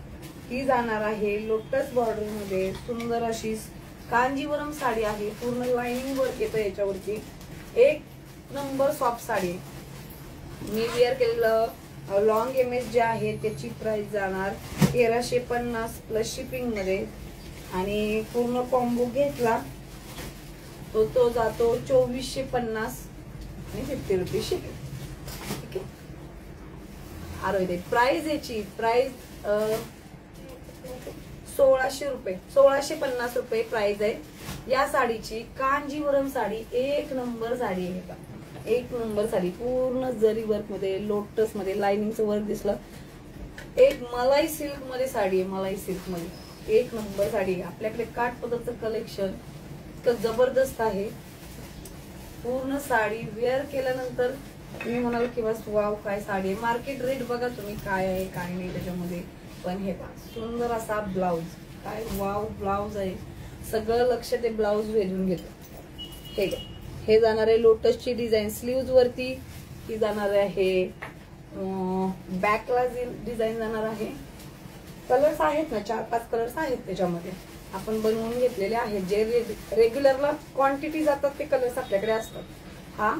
ही जाणार आहे लोटस बॉर्डर मध्ये, सुंदर अशी कांजीवरम साडी आहे, पूर्ण लाइनिंग वर्क येतं याच्यावरती, एक नंबर सॉफ्ट साडी. मी वेअर केलेलं लॉंग इमेज जे आहे त्याची प्राइस जाणार 1350 प्लस शिपिंग मध्ये, आणि पूर्ण कॉम्बो घेतला तो जातो 2450 आणि 50 रुपये शिपिंग. ठीक आहे. आरोग्य प्राइस याची प्राइस 1600 रुपये, 1650 रुपये प्राइस आहे या साडीची. कांजीवरम साडी एक नंबर साडी आहे का, एक नंबर साडी, पूर्ण जरी वर्क मध्ये लोटस मध्ये लाइनिंगचं वर्क दिसलं. एक मलाई सिल्क मध्ये साडी आहे, मलाई सिल्क मध्ये एक नंबर साडी आहे. आपल्याकडे काठपदरचं कलेक्शन इतकं जबरदस्त आहे. पूर्ण साडी वेअर केल्यानंतर तुम्ही म्हणाल की बस वाव काय साडी आहे. मार्केट रेट बघा तुम्ही काय आहे काय नाही त्याच्यामध्ये, पण हे पहा सुंदर असा ब्लाऊज, काय वाव ब्लाऊज आहे, सगळं लक्ष ते ब्लाऊज वेधून घेतो. हे जाणार आहे लोटसची डिझाईन स्लीव्ज वरती, ही जाणार आहे बॅकला डिझाईन जाणार आहे. कलर्स आहेत ना 4-5 कलर्स आहेत त्याच्यामध्ये, आपण बनवून घेतलेले आहेत. जे रेग्युलरला क्वांटिटी जातात ते कलर्स आपल्याकडे असतात. हा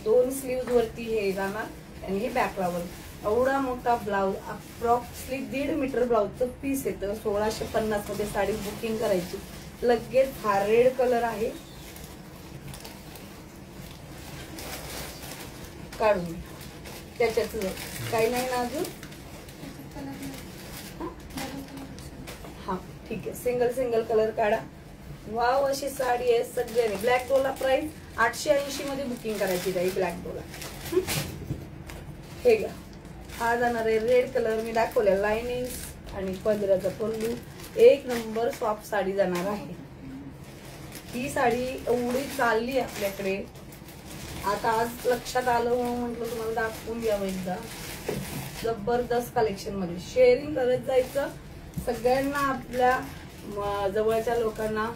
2 स्लीव्ज वरती हे जाणार आणि हे बॅकलावर. एवढा मोठा ब्लाऊज, अप्रॉक्सली 1.5 मीटर ब्लाऊजचं पीस येतं. 1650 मध्ये साडी बुकिंग करायची लगेच. हा रेड कलर आहे, काढून त्याच्यात काही नाही ना अजून. हा ठीक आहे, सिंगल कलर काढा. वाव अशी साडी आहे सगळ्यांनी. ब्लॅक डोला प्राइस 880 मध्ये बुकिंग करायची ताई ब्लॅक डोला. हे घ्या. हा जाणार आहे रेड कलर, मी दाखवल्या लाइनिंग आणि पदराचा पल्लू, एक नंबर सॉफ्ट साडी जाणार आहे. ही साडी एवढी चालली आपल्याकडे, आता आज लक्षात आलं म्हणून म्हटलं तुम्हाला दाखवून द्यावं एकदा. जबरदस्त कलेक्शन मध्ये शेअरिंग करत जायचं सगळ्यांना, आपल्या जवळच्या लोकांना.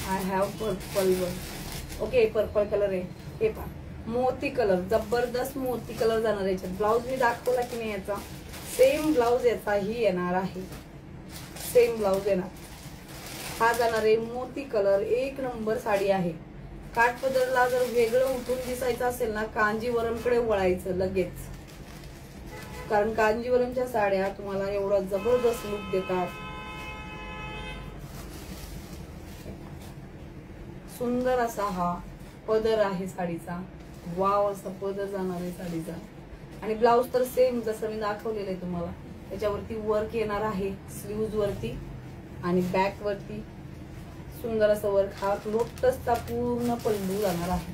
I have purple one, okay purple colour आहे. हे पहा मोती कलर, जबरदस्त मोती कलर जाणार याच्यात. ब्लाऊज मी दाखवला की नाही याचा, सेम ब्लाऊज याचाही येणार आहे, सेम ब्लाऊज येणार. हा जाणार आहे मोती कलर, एक नंबर साडी आहे. काठपदरला जर वेगळं उठून दिसायचं असेल ना, कांजीवरमकडे वळायचं लगेच, कारण कांजीवरमच्या साड्या तुम्हाला एवढा जबरदस्त लुक देतात. सुंदर असा हा पदर आहे साडीचा, वाव असा पदर जाणार आहे साडीचा. आणि ब्लाऊज तर सेम जसं मी दाखवलेलं आहे तुम्हाला, त्याच्यावरती वर्क येणार आहे स्लीव्ज वरती आणि बॅक वरती सुंदर असं वर्क. हा लोटसचा पूर्ण पल्लू जाणार आहे.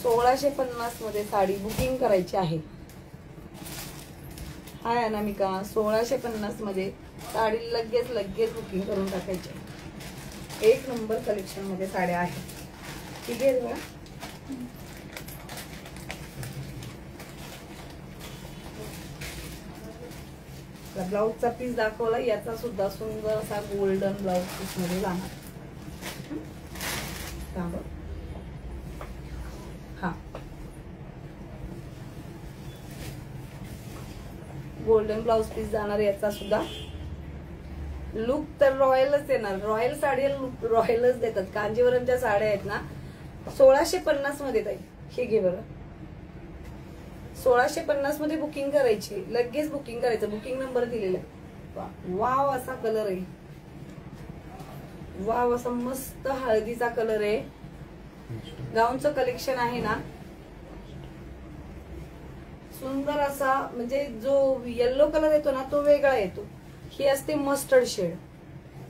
1650 मध्ये साडी बुकिंग करायची आहे. हाय अनामिका, 1650 मध्ये साडी लगेच बुकिंग करून टाकायची. एक नंबर कलेक्शन मध्ये साड्या आहेत. ठीक आहे बघा. ब्लाऊजचा पीस दाखवला, याचा सुद्धा सुंदर असा गोल्डन ब्लाऊज पीस मध्ये जाणार. हा गोल्डन ब्लाऊज पीस जाणार. याचा सुद्धा लुक तर रॉयलच येणार. रॉयल साडी लुक रॉयलच देतात. कांजीवरमच्या साड्या आहेत ना 1650 मध्ये ताई. हे घे बरं. 1650 मध्ये बुकिंग करायची, लगेच बुकिंग करायचं. बुकिंग नंबर दिलेला आहे. वाव असा कलर आहे. वाव असा मस्त हळदीचा कलर आहे. गाऊनचं कलेक्शन आहे ना सुंदर असा, म्हणजे जो येलो कलर येतो ना तो वेगळा येतो. ही असते मस्टर्ड शेड.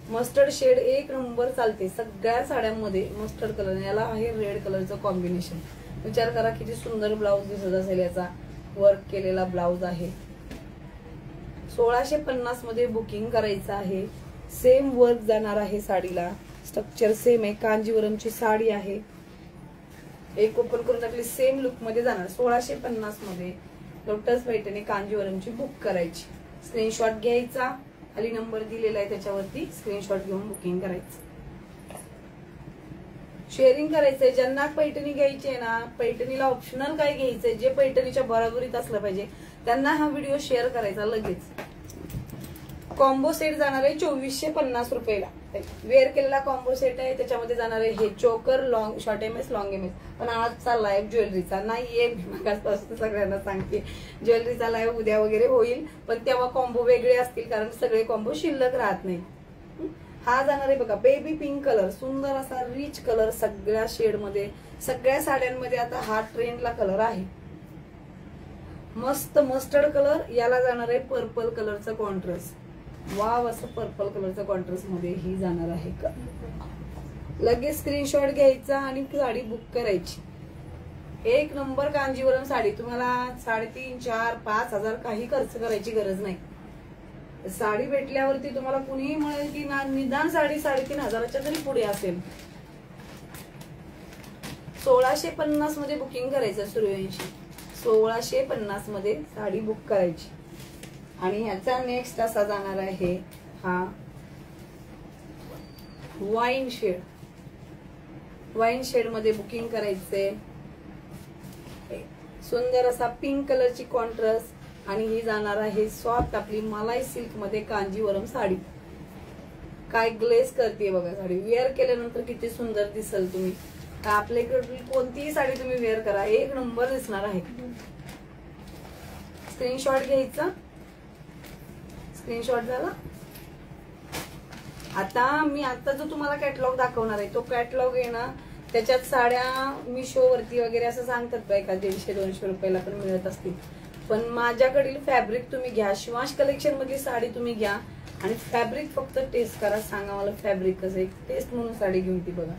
मस्टर्ड शेड एक नंबर चालते सगळ्या साड्यांमध्ये. मस्टर्ड कलर, याला आहे रेड कलरचं कॉम्बिनेशन. विचार करा किती सुंदर ब्लाऊज दिसत असेल. याचा वर्क केलेला ब्लाऊज आहे. 1650 मध्ये बुकिंग करायचं आहे. सेम वर्क जाणार आहे साडीला. स्ट्रक्चर सेम आहे. कांजीवरमची साडी आहे. एक ओपन करून टाकली, सेम लुक मध्ये जाणार. 1650 मध्ये लोटस पैठणी कांजीवरमची बुक करायची. स्क्रीनशॉट घ्यायचा, खाली नंबर दिलेला आहे त्याच्यावरती स्क्रीनशॉट घेऊन बुकिंग करायचं. शेअरिंग करायचंय. ज्यांना पैठणी घ्यायची आहे ना, पैठणीला ऑप्शनल काय घ्यायचंय, जे पैठणीच्या बरोबरीत असलं पाहिजे त्यांना हा व्हिडिओ शेअर करायचा लगेच. कॉम्बो सेट जाणार आहे 2450 रुपयाला. वेअर केलेला कॉम्बो सेट आहे. त्याच्यामध्ये जाणार आहे हे चोकर, long short MS, long MS. पण आजचा लाईव्ह ज्वेलरीचा नाहीये. मागासपासून सगळ्यांना सांगते ज्वेलरीचा लाईव्ह उद्या वगैरे होईल, पण तेव्हा कॉम्बो वेगळे असतील कारण सगळे कॉम्बो शिल्लक राहत नाही. हा जाणार आहे बघा बेबी पिंक कलर. सुंदर असा रिच कलर सगळ्या शेड मध्ये. सगळ्या साड्यांमध्ये आता हा ट्रेंडला कलर आहे. मस्त मस्टर्ड कलर. याला जाणार आहे पर्पल कलरचा कॉन्ट्रास्ट. वाव असं पर्पल कलरचा कॉन्ट्रास्ट मध्ये ही जाणार आहे. लगेच स्क्रीनशॉट घ्यायचा आणि साडी बुक करायची. एक नंबर कांजीवरम साडी. तुम्हाला 3.5, 4, 5 हजार काही खर्च करायची गरज नाही. साडी भेटल्यावरती तुम्हाला कुणीही म्हणेल की निदान साडी 3,500 तरी पुढे असेल. 1650 मध्ये बुकिंग करायचं. सूर्यवंशी 1650 मध्ये साडी बुक करायची. आणि ह्याचा नेक्स्ट असा जाणार आहे हा वाईन शेड. वाईन शेड मध्ये बुकिंग करायचंय. सुंदर असा पिंक कलरची कॉन्ट्रास्ट. आणि ही जाणार आहे सॉफ्ट आपली मलाई सिल्क मध्ये कांजीवरम साडी. काय ग्लेस करते बघा साडी. वेअर केल्यानंतर किती सुंदर दिसल तुम्ही. आपल्याकडे कोणतीही साडी तुम्ही वेअर करा एक नंबर दिसणार आहे. स्क्रीनशॉट घ्यायचा. स्क्रीनशॉट झाला. आता जो तुम्हाला कॅटलॉग दाखवणार आहे तो कॅटलॉग आहे ना, त्याच्यात साड्या मिशो वरती वगैरे असं सांगतात बायका 150-200 रुपयाला पण मिळत असतील. पण माझ्याकडील फॅब्रिक तुम्ही घ्या. शिवांश कलेक्शन मधली साडी तुम्ही घ्या आणि फॅब्रिक फक्त टेस्ट करा. सांगा मला फॅब्रिक कसं आहे. टेस्ट म्हणून साडी घेऊन ती बघा.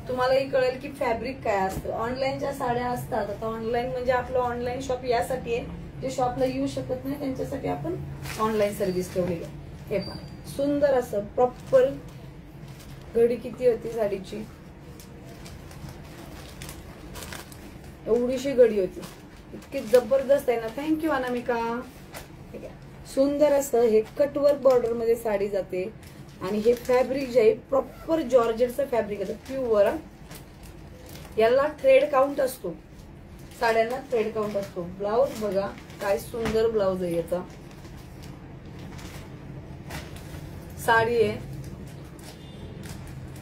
तुम्हालाही कळेल की फॅब्रिक काय असतं. ऑनलाईनच्या साड्या असतात. आता ऑनलाईन म्हणजे आपलं ऑनलाईन शॉप यासाठी आहे, जे शॉपला येऊ शकत नाही त्यांच्यासाठी आपण ऑनलाईन सर्व्हिस ठेवलेली आहे. हे पहा सुंदर असं प्रॉपर. घडी किती होती साडीची, एवढीशी घडी होती. इतकी जबरदस्त आहे ना. थँक्यू अनामिका. सुंदर असं हे कटवर्क बॉर्डर मध्ये साडी जाते. आणि हे फॅब्रिक जे आहे प्रॉपर जॉर्जेटचं फॅब्रिक आहे, प्युअर. याला थ्रेड काउंट असतो. साड्यांना थ्रेड काउंट असतो. ब्लाउज बघा काय सुंदर ब्लाउज आहे याचा. साडी आहे.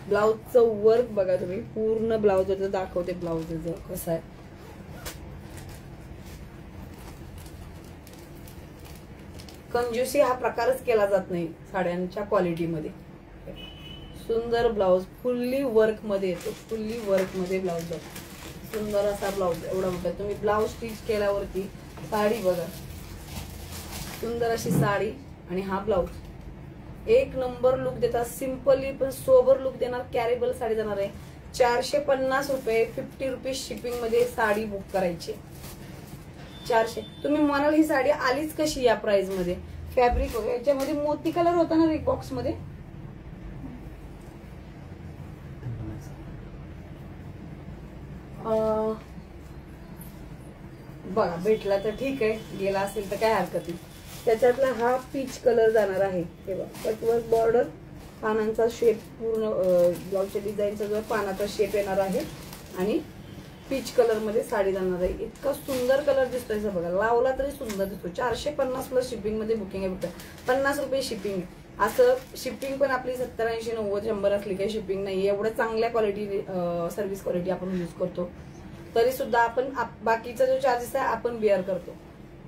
ब्लाउजचं वर्क बघा तुम्ही. पूर्ण ब्लाउज दाखवते. ब्लाउज कसं आहे. कंजूसी हा प्रकारच केला जात नाही साड्यांच्या क्वालिटीमध्ये. सुंदर ब्लाऊज फुल्ली वर्क मध्ये येतो, फुल्ली वर्क मध्ये ब्लाऊज बघा, सुंदर असा ब्लाऊज एवढा मोठा. तुम्ही ब्लाऊज स्टिच केल्यावरती साडी बघा, सुंदर अशी साडी आणि हा ब्लाऊज एक नंबर लुक देतात. सिंपली पण सोबर लुक देणार, कॅरेबल साडी जाणार आहे. 450 रुपये, 50 रुपीज शिपिंग मध्ये साडी बुक करायची. 400. तुम्ही म्हणाल ही साडी आलीच कशी या प्राइस मध्ये? फॅब्रिक वगैरे याच्यामध्ये मोती कलर होता ना एक बॉक्स मध्ये, बघा भेटला तर ठीक आहे, गेला असेल तर काय हरकत नाही. त्याच्यातला हा पीच कलर जाणार आहे. हे बघा कटवर्क बॉर्डर, पानांचा शेप, पूर्ण ब्लाउजच्या डिझाईनचा जो पानाचा शेप येणार आहे आणि पीच कलर मध्ये साडी जाणार आहे. इतका सुंदर कलर दिसतोय बघा, लावला तरी सुंदर दिसतो. 450 प्लस शिपिंग मध्ये बुकिंग आहे. फक्त 50 रुपये शिपिंग. असं शिपिंग पण आपली 70, 80, 90, 100 असली काही शिपिंग नाही. एवढं चांगल्या क्वालिटी सर्व्हिस क्वालिटी आपण यूज करतो, तरी सुद्धा आपण बाकीचा जो चार्जेस आहे आपण बिअर करतो.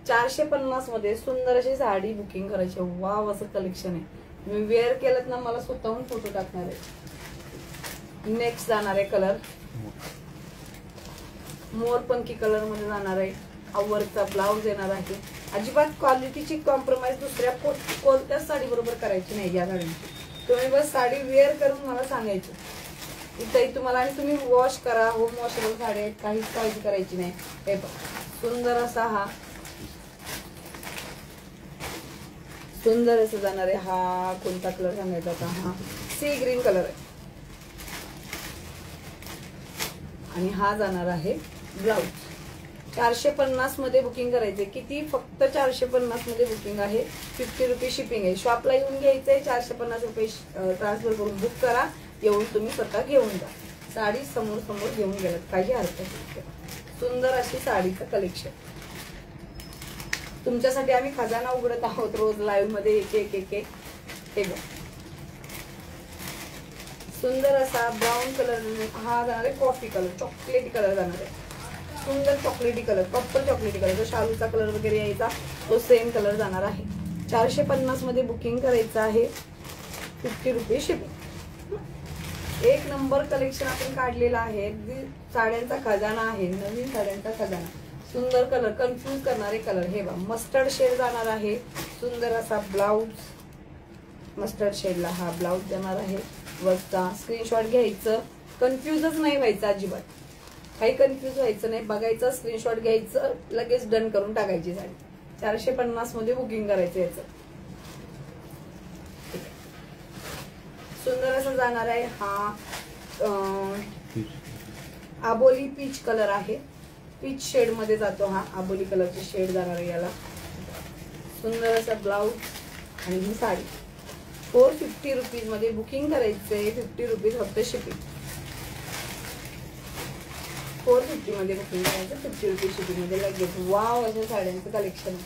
450 मध्ये सुंदर अशी साडी बुकिंग करायची. वाव असं कलेक्शन आहे. मी वेअर केलं ना, मला स्वतःहून फोटो टाकणार आहे. नेक्स्ट जाणार आहे कलर मोरपंखी कलर मध्ये जाणार आहे. हा वर्कचा ब्लाऊज येणार आहे. अजिबात क्वालिटीची कॉम्प्रोमाइज दुसऱ्या कोणत्याच साडी बरोबर करायची नाही. या साडीची तुम्ही बस साडी वेअर करून मला सांगायचं इथंही तुम्हाला, आणि तुम्ही वॉश करा. होम वॉशेबल साडी आहेत, काहीच काळजी करायची नाही. हे बघा सुंदर असा हा सुंदर असं जाणार आहे. हा कोणता कलर सांगायचा आता? हा सी ग्रीन कलर आहे. आणि हा जाणार आहे ब्लाऊज. 450 मध्ये बुकिंग करायचे. किती? फक्त 450 मध्ये बुकिंग आहे. 50 रुपये शिपिंग आहे. शॉपला येऊन घ्यायचंय. 450 रुपये ट्रान्सफर करून बुक करा. येऊन तुम्ही स्वतः घेऊन जा. साडी समोर समोर घेऊन गेलात, काही हरकत नाही. सुंदर अशी साडीचं कलेक्शन तुमच्यासाठी आम्ही खजाना उघडत आहोत रोज लाईव्ह मध्ये. एक एक एक हे बघ सुंदर असा ब्राऊन कलर. हा जाणार आहे कॉफी कलर, चॉकलेटी कलर जाणार आहे. सुंदर चॉकलेटी कलर, प्रॉपर चॉकलेटी कलर. जो शालूचा कलर वगैरे यायचा तो सेम कलर जाणार आहे. 450 मध्ये बुकिंग करायचं आहे. 50 रुपये शिपिंग. एक नंबर कलेक्शन आपण काढलेलं आहे. साड्यांचा खजाना आहे, नवीन साड्यांचा खजाना. सुंदर कलर, कन्फ्यूज करणारे कलर. हे बघा मस्टर्ड शेड जाणार आहे. सुंदर असा ब्लाऊज, मस्टर्ड शेडला हा ब्लाऊज जाणार आहे. वरचा स्क्रीनशॉट घ्यायचं, कन्फ्यूजच नाही व्हायचं अजिबात. काही कन्फ्यूज व्हायचं नाही. बघायचं, स्क्रीनशॉट घ्यायचं, लगेच डन करून टाकायची साडी. 450 मध्ये बुकिंग करायचं याचं. सुंदर असं जाणार आहे. हा आबोली पीच कलर आहे. पीच शेड मध्ये जातो हा. आबोली कलरची शेड जाणार आहे याला. सुंदर असा ब्लाऊज आणि ही साडी. 450 रुपीज मध्ये बुकिंग करायचंय. 50 रुपीज फक्त शिपिंग. 450 मध्ये बुकिंग करायचं, 50 रुपीज शिपिंग मध्ये लगेच. वाव अशा साड्यांचं कलेक्शन.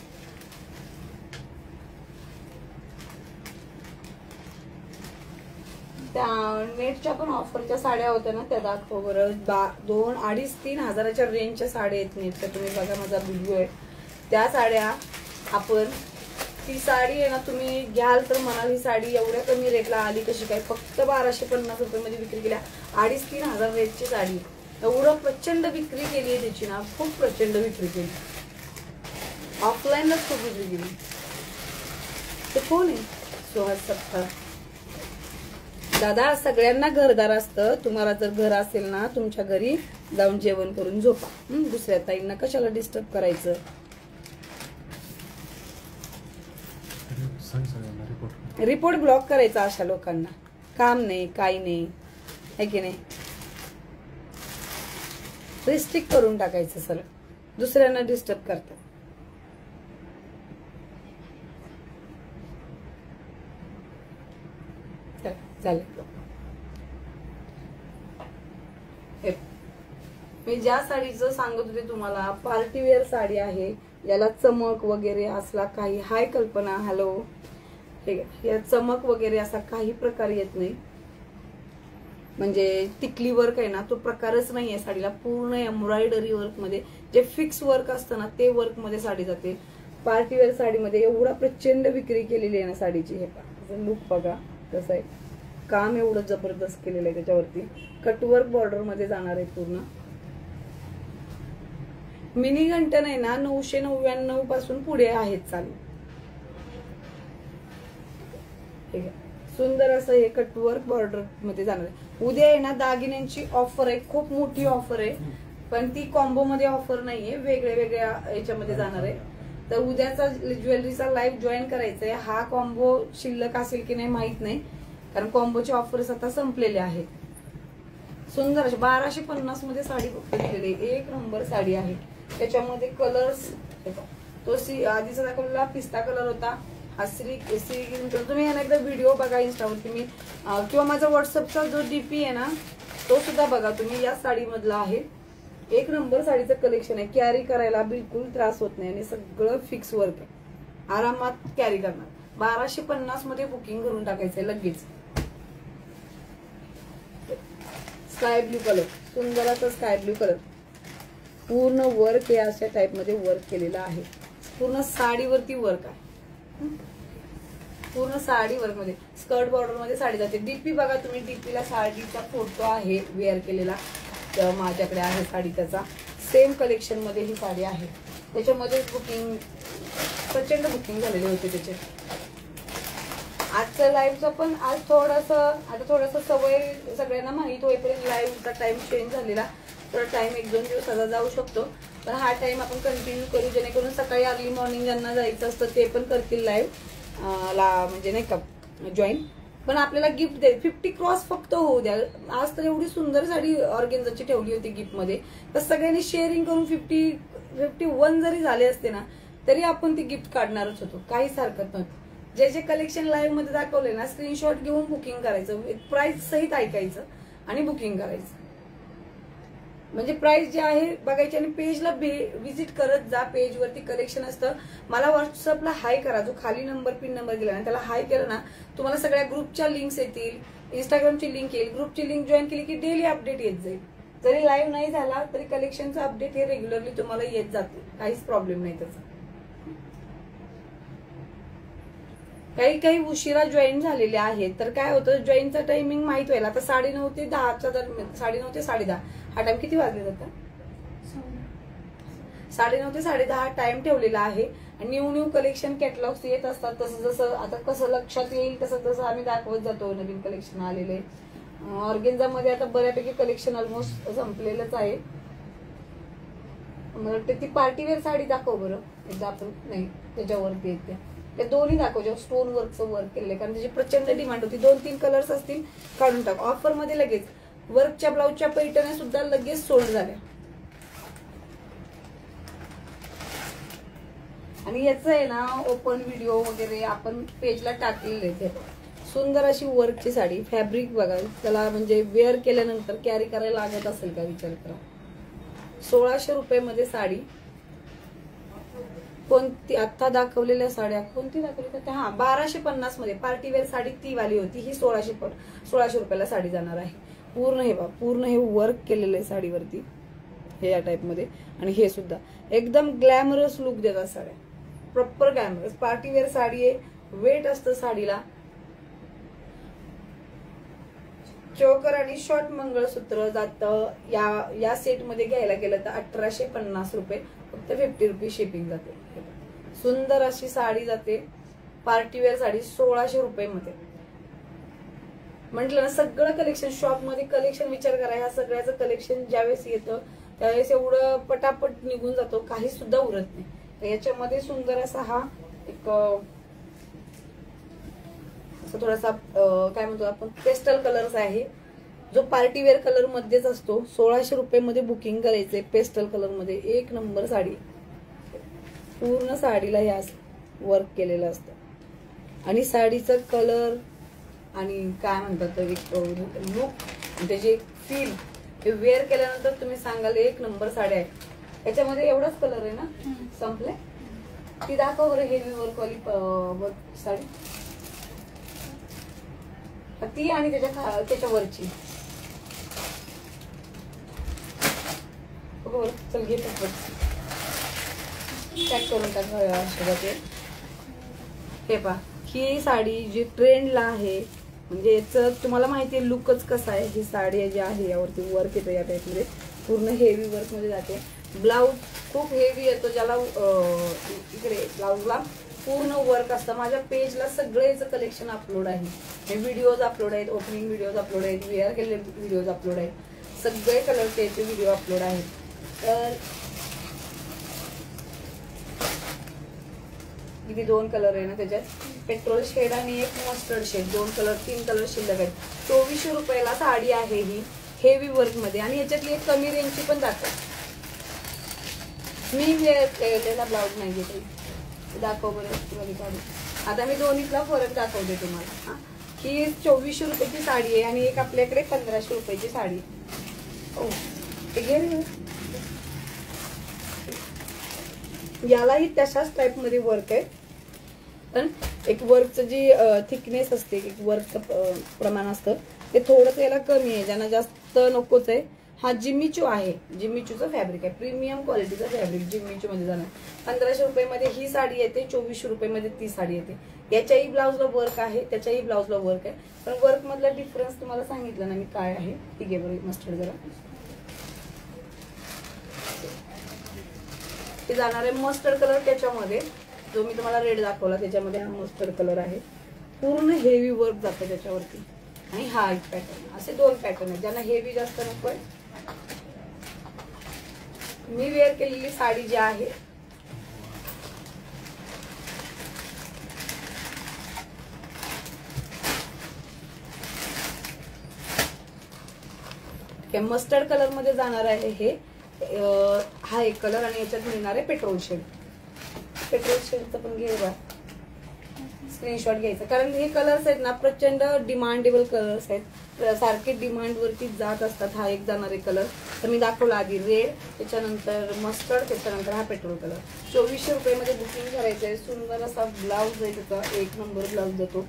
त्या नेटच्या पण ऑफरच्या साड्या होत्या ना, त्या दाखव बरं. 2, 2.5, 3 हजाराच्या रेंजच्या साड्या आहेत नेटच्या. तुम्ही बघा, माझा व्हिडिओ आहे. त्या साड्या आपण, ती साडी आहे ना तुम्ही घ्याल तर म्हणाल ही साडी एवढ्या कमी रेटला आली कशी काय. फक्त 1250 रुपये मध्ये विक्री केल्या. 2.5-3 हजार रेटची साडी. एवढं प्रचंड विक्री केली आहे त्याची ना, खूप प्रचंड विक्री केली. ऑफलाईनच खूप विक्री केली. ते कोण आहे? सुहास सत्तार दादा. सगळ्यांना घरदार असतं. तुम्हाला जर घर असेल ना, तुमच्या घरी जाऊन जेवण करून झोपा. दुसऱ्या ताईंना कशाला डिस्टर्ब करायचं. रिपोर्ट ब्लॉक करायचा अशा लोकांना. काम नाही, काही नाही, है की नाही. रिस्ट्रिक्ट करून टाकायचं सरळ. दुसऱ्यांना डिस्टर्ब करतात. चालेल. मी ज्या साडीचं सांगत होते तुम्हाला, पार्टीवेअर साडी आहे. याला चमक वगैरे असला काही, हाय कल्पना, हॅलो. या चमक वगैरे असा काही प्रकार येत नाही. म्हणजे टिकली वर्क आहे ना, तो प्रकारच नाही आहे साडीला. पूर्ण एम्ब्रॉयडरी वर्क मध्ये, जे फिक्स वर्क असतं ना ते वर्क मध्ये साडी जाते. पार्टीवेअर साडीमध्ये एवढा प्रचंड विक्री केलेली आहे ना साडीची. हे लुक बघा कसं आहे. काम एवढं जबरदस्त केलेलं आहे त्याच्यावरती. कटवर्क बॉर्डर मध्ये जाणार आहे पूर्ण. मिनी घंटन आहे ना 999 पासून पुढे आहेत चालू. सुंदर असं हे कटवर्क बॉर्डर मध्ये जाणार आहे. उद्या आहे ना दागिन्यांची ऑफर आहे, खूप मोठी ऑफर आहे, पण ती कॉम्बो मध्ये ऑफर नाहीये, वेगळ्या वेगळ्या याच्यामध्ये जाणार आहे. तर उद्याचा ज्वेलरीचा लाईव्ह जॉईन करायचा आहे. हा कॉम्बो शिल्लक असेल की नाही माहित नाही, कारण कॉम्बोचे ऑफर्स आता संपलेले आहेत. सुंदर अशी 1250 मध्ये साडी दिलेली, एक नंबर साडी आहे. त्याच्यामध्ये कलर्स तो आधीचा दाखवलेला पिस्ता कलर होता, हा श्री तुम्ही एकदा व्हिडिओ बघा इंस्टावरती मी, किंवा माझा व्हॉट्सअपचा जो डीपी आहे ना तो सुद्धा बघा तुम्ही. या साडी मधला आहे, एक नंबर साडीचं कलेक्शन आहे. कॅरी करायला बिलकुल त्रास होत नाही आणि सगळं फिक्स वर्क आहे, आरामात कॅरी करणार. 1250 मध्ये बुकिंग करून टाकायचंय लगेच. स्काय ब्ल्यू कलर, सुंदर असं स्काय ब्ल्यू कलर, पूर्ण वर्क हे अशा टाइप मध्ये वर्क केलेलं आहे. पूर्ण साडीवरती वर्क आहे, पूर्ण साडी वर्क मध्ये. स्कर्ट बॉर्डर मध्ये साडी जाते. डीपी बघा तुम्ही, डीपीला साडीचा फोटो आहे वेअर केलेला, माझ्याकडे आहे साडी त्याचा. सेम कलेक्शन मध्ये ही साडी आहे. त्याच्यामध्ये बुकिंग प्रचंड बुकिंग झालेले होते त्याचे. आजचं लाईव्हचं पण आज थोडंसं सवय सगळ्यांना माहित होईपर्यंत लाईव्हचा टाइम चेंज झालेला, तर टाइम 1-2 दिवसाचा जाऊ शकतो, पण हा टाइम आपण कंटिन्यू करू, जेणेकरून सकाळी अर्ली मॉर्निंग ज्यांना जायचं असतं ते पण करतील लाईव्ह म्हणजे नाही का जॉईन. पण आपल्याला गिफ्ट दे 50 क्रॉस फक्त होऊ द्या. आज तर एवढी सुंदर साडी ऑर्गेन्झाची ठेवली होती गिफ्ट मध्ये, तर सगळ्यांनी शेअरिंग करून 51 जरी झाले असते ना तरी आपण ती गिफ्ट काढणारच होतो, काहीच हरकत नव्हती. जे जे कलेक्शन लाईव्ह मध्ये दाखवले ना स्क्रीनशॉट घेऊन बुकिंग करायचं, प्राइस सहित ऐकायचं आणि बुकिंग करायचं. म्हणजे प्राइस जे आहे बघायची आणि पेजला व्हिजिट करत जा. पेजवरती कलेक्शन असतं. मला व्हॉट्सअपला हाय करा, जो खाली नंबर पिन नंबर दिला ना त्याला हाय केलं ना तुम्हाला सगळ्या ग्रुपच्या लिंक्स येतील, इंस्टाग्रामची लिंक येईल. ग्रुपची लिंक जॉईन केली की डेली अपडेट येत जाईल. जरी लाईव्ह नाही झाला तरी कलेक्शनचा अपडेट हे रेग्युलरली तुम्हाला येत जाते, काहीच प्रॉब्लेम नाही त्याचा. काही उशिरा जॉईन झालेले आहेत, तर काय होतं जॉईनचा टायमिंग माहित व्हायला आता 9:30 ते 10च्या दरम्यान, 9:30 ते 10:30 हा टाइम किती वाजले जातात? 9:30 ते 10:30 टाइम ठेवलेला आहे. न्यू कलेक्शन कॅटलॉग्स येत असतात, तसं जसं आता कसं लक्षात येईल तसं आम्ही दाखवत जातो नवीन कलेक्शन आलेले. ऑर्गेन्झामध्ये आता बऱ्यापैकी कलेक्शन ऑलमोस्ट संपलेलंच आहे. मला वाटतं ती पार्टीवेअर साडी दाखव बरं एकदा आपण, नाही त्याच्यावरती येते त्या दोन्ही दाखव जेव्हा स्टोन वर्कचं वर्क केलेलं आहे, कारण त्याची प्रचंड डिमांड होती. 2-3 कलर्स असतील काढून टाक. ऑफर मध्ये लगेच वर्कच्या ब्लाऊजच्या पैठण्या सुद्धा लगेच सोल्ड झाल्या. आणि याचं आहे ना ओपन व्हिडिओ वगैरे आपण पेजला टाकलेले आहेत. सुंदर अशी वर्कची साडी, फॅब्रिक बघा त्याला, म्हणजे वेअर केल्यानंतर कॅरी करायला लागत असेल का विचार करा. 1600 रुपये मध्ये साडी. कोणती आता दाखवलेल्या साड्या कोणती दाखवली तर हा 1250 मध्ये पार्टीवेअर साडी ती वाली होती. ही 1600 रुपयाला साडी जाणार आहे. पूर्ण हे पूर्ण हे वर्क केलेलं आहे साडीवरती हे या टाइप मध्ये. आणि हे सुद्धा एकदम ग्लॅमरस लुक देतात साड्या, प्रॉपर ग्लॅमरस पार्टीवेअर साडी आहे. वेट असतं साडीला. चोकर आणि शॉर्ट मंगळसूत्र जातं. या सेट मध्ये घ्यायला गेलं तर 1850 रुपये, फक्त 50 रुपये शिपिंग जाते. सुंदर अशी साडी जाते, पार्टीवेअर साडी 1600 रुपये मध्ये. म्हटलं ना सगळं कलेक्शन शॉप मध्ये कलेक्शन विचार करा. ह्या सगळ्याचं कलेक्शन ज्यावेळेस येतं त्यावेळेस एवढं पटापट निघून जातो, काही सुद्धा उरत नाही. तर याच्यामध्ये सुंदर असा हा एक थोडासा काय म्हणतो आपण पेस्टल कलर्स आहे, जो पार्टीवेअर कलर मध्येच असतो. 1600 रुपये मध्ये बुकिंग करायचंय. पेस्टल कलर मध्ये एक नंबर साडी. पूर्ण साडीला हे वर्क केलेलं असतं आणि साडीचा कलर आणि काय म्हणतात एक लुक, त्याची एक फील हे वेअर केल्यानंतर तुम्ही सांगाल एक नंबर साड्या आहे. याच्यामध्ये एवढाच कलर आहे ना संपले. ती दाखव बरं हेवी वर्क वाली साडी, ती आणि त्याच्यावरची. चल घे चेक करून टाक. हे पहा ही साडी जी ट्रेंडला आहे म्हणजे याचं तुम्हाला माहिती आहे लुकच कसा आहे. ही साडी जी आहे यावरती वर्क येतं या टाईपमध्ये, पूर्ण हेवी वर्क मध्ये जाते. ब्लाऊज खूप हेवी येतो, ज्याला इकडे ब्लाऊजला पूर्ण वर्क असतं. माझ्या पेजला सगळेच कलेक्शन अपलोड आहे. हे व्हिडिओज अपलोड आहेत, ओपनिंग व्हिडिओज अपलोड आहेत, वेअर केलेले व्हिडिओज अपलोड आहेत, सगळे कलरचे याचे व्हिडिओ अपलोड आहेत. तर किती 2 कलर आहे ना त्याच्यात, पेट्रोल शेड आणि एक मस्टर्ड शेड, 2 कलर 3 कलर शिल्लक आहेत. 2400 रुपयाला साडी आहे ही हेवी वर्क मध्ये. आणि याच्यातली एक कमी रेंजची पण दाखव. मी वेअर केलेला ब्लाऊज नाही घेते, दाखव बरं काढू. आता मी दोन्हीतला फरक दाखवते तुम्हाला. ही 2400 रुपयाची साडी आहे आणि एक आपल्याकडे 1500 रुपयाची साडी आहे. यालाही तशाच टाइप मध्ये वर्क आहे, पण एक वर्कचं जी थिकनेस असते, एक वर्कचं प्रमाण असतं ते थोडंसं याला कमी आहे. ज्यांना जास्त नकोच आहे. हा जिम्मीचू आहे, जिम्मीचूचं फॅब्रिक आहे, प्रीमियम क्वालिटीचं फॅब्रिक जिम्मीचू मध्ये जाणार. 1500 रुपयामध्ये ही साडी येते, 2400 रुपयामध्ये ती साडी येते. याच्याही ब्लाऊजला वर्क आहे, त्याच्याही ब्लाऊजला वर्क आहे. पण वर्क मधला डिफरन्स तुम्हाला सांगितलं ना मी काय आहे. ठीक आहे बरं, मस्टर्ड जरा ते जाणार आहे मस्टर्ड कलर. त्याच्यामध्ये जो मी तुम्हाला रेड दाखवला त्याच्यामध्ये हा मस्टर्ड कलर आहे. पूर्ण हेवी वर्क जातं त्याच्यावरती. आणि हा एक पॅटर्न, असे 2 पॅटर्न आहेत. ज्यांना हेवी जास्त नकोय, मी वेअर केलेली साडी जी आहे मस्टर्ड कलर मध्ये जाणार आहे. हे हा एक कलर आणि याच्यात मिळणार आहे पेट्रोल शेड. पेट्रोल शेडचं पण घेऊया, स्क्रीनशॉट घ्यायचा, कारण हे कलर्स आहेत ना प्रचंड डिमांडेबल कलर्स आहेत, सारखे डिमांड वरती जात असतात. हा एक जाणारे कलर तर मी दाखवला आधी रेड, त्याच्यानंतर मस्टर्ड, त्याच्यानंतर हा पेट्रोल कलर. 2400 रुपयामध्ये बुकिंग करायचं आहे. सुंदर असा ब्लाऊज आहे त्याचा, 1 नंबर ब्लाऊज देतो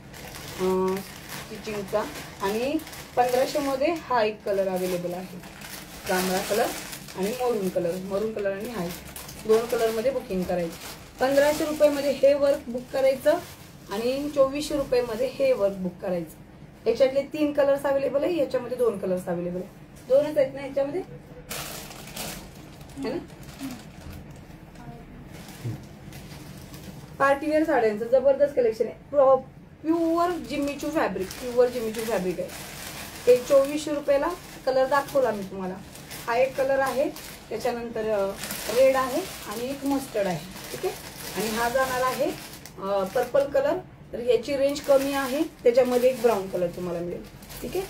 स्टिचिंगचा. आणि 1500 मध्ये हा एक कलर अवेलेबल आहे, जांभळा कलर आणि मरून कलर. मरून कलर आणि हा 2 कलर मध्ये बुकिंग करायचं. 1500 रुपयामध्ये हे वर्क बुक करायचं आणि 2400 रुपयामध्ये हे वर्क बुक करायचं. याच्यातले 3 कलर्स अवेलेबल आहे, याच्यामध्ये 2 कलर्स अवेलेबल आहे. 2च आहेत ना याच्यामध्ये, है ना. पार्टीवेअर साड्यांचं जबरदस्त कलेक्शन आहे. प्युअर जिम्मीचू फॅब्रिक, प्युअर जिम्मीचू फॅब्रिक आहे. ते 2400 रुपयाला कलर दाखवला मी तुम्हाला. हा एक कलर आहे, त्याच्यानंतर रेड आहे आणि एक मस्टर्ड आहे. ठीक आहे. आणि हा जाणार आहे पर्पल कलर. तर याची रेंज कमी आहे, त्याच्यामध्ये एक ब्राऊन कलर तुम्हाला मिळेल. ठीक आहे.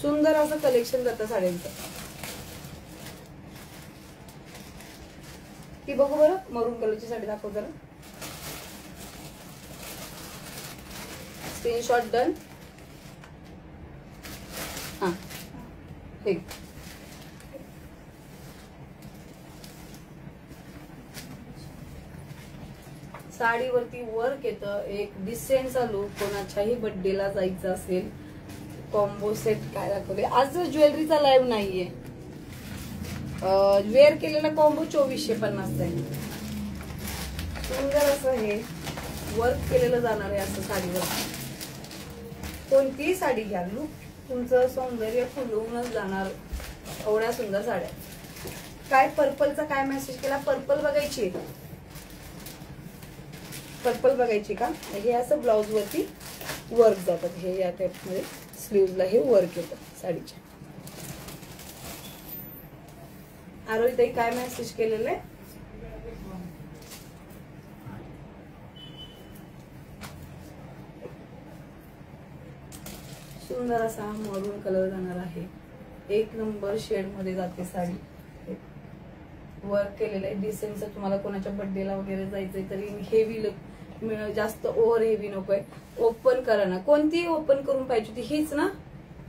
सुंदर असं कलेक्शन जातं साड्यांचं. ती बघू बरं, मरून कलरची साडी दाखव जरा. Screenshot done. हा ठीक. साडीवरती वर्क येतं, एक डिसेंटचा लुक. कोणाच्याही बर्थडेला जायचं असेल, कॉम्बो सेट काय दाखवले आज. ज्वेलरीचा लाईव्ह नाहीये. वेअर केलेला कॉम्बो 2450 आहे. सुंदर असं हे वर्क केलेलं जाणार आहे असं साडीवर. कोणतीही साडी घ्या, लुक तुमचं सौंदर्य फुलवूनच जाणार. एवढ्या सुंदर साड्या. काय पर्पलचा काय मेसेज केला, पर्पल बघायची, पर्पल बघायची का. हे असं ब्लाऊज वरती वर्क जातात. हे या टाइप मध्ये स्लीव्हला हे वर्क येतं साडीच्या. आरोही काय मेसेज केलेलं आहे. सुंदर असा मरून कलर जाणार आहे. 1 नंबर शेड मध्ये जाते साडी. वर्क केलेलं आहे डिसेंटचं. तुम्हाला कोणाच्या बर्थडेला वगैरे जायचंय तरी हेवी लुक, जास्त ओव्हर हेवी नकोय. ओपन करा ना. कोणती ओपन करून पाहिजे होती, हीच ना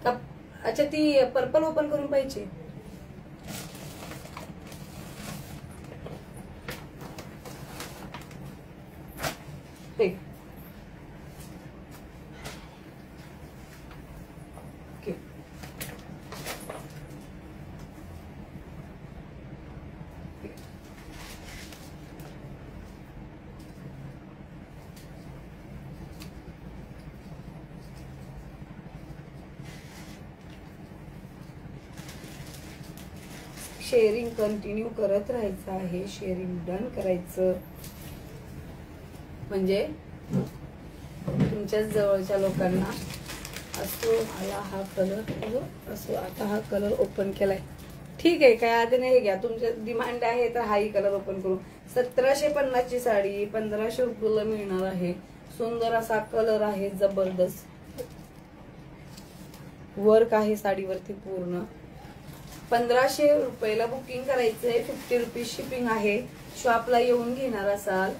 का. अच्छा ती पर्पल ओपन करून पाहिजे. ठीक. शेअरिंग कंटिन्यू करत राहायचं आहे. शेअरिंग डन करायचं म्हणजे तुमच्या जवळच्या लोकांना असो. मला हा कलर असो. आता हा कलर ओपन केलाय, ठीक आहे, काय आधी नाही घ्या, तुमचं डिमांड आहे तर हाही कलर ओपन करू. 1750 ची साडी 1500 रुपयाला मिळणार आहे. सुंदर असा कलर आहे, जबरदस्त वर्क आहे साडीवरती पूर्ण. 1500 रुपयाला बुकिंग करायचंय. 50 रुपीज शिपिंग आहे. शॉपला येऊन घेणार असाल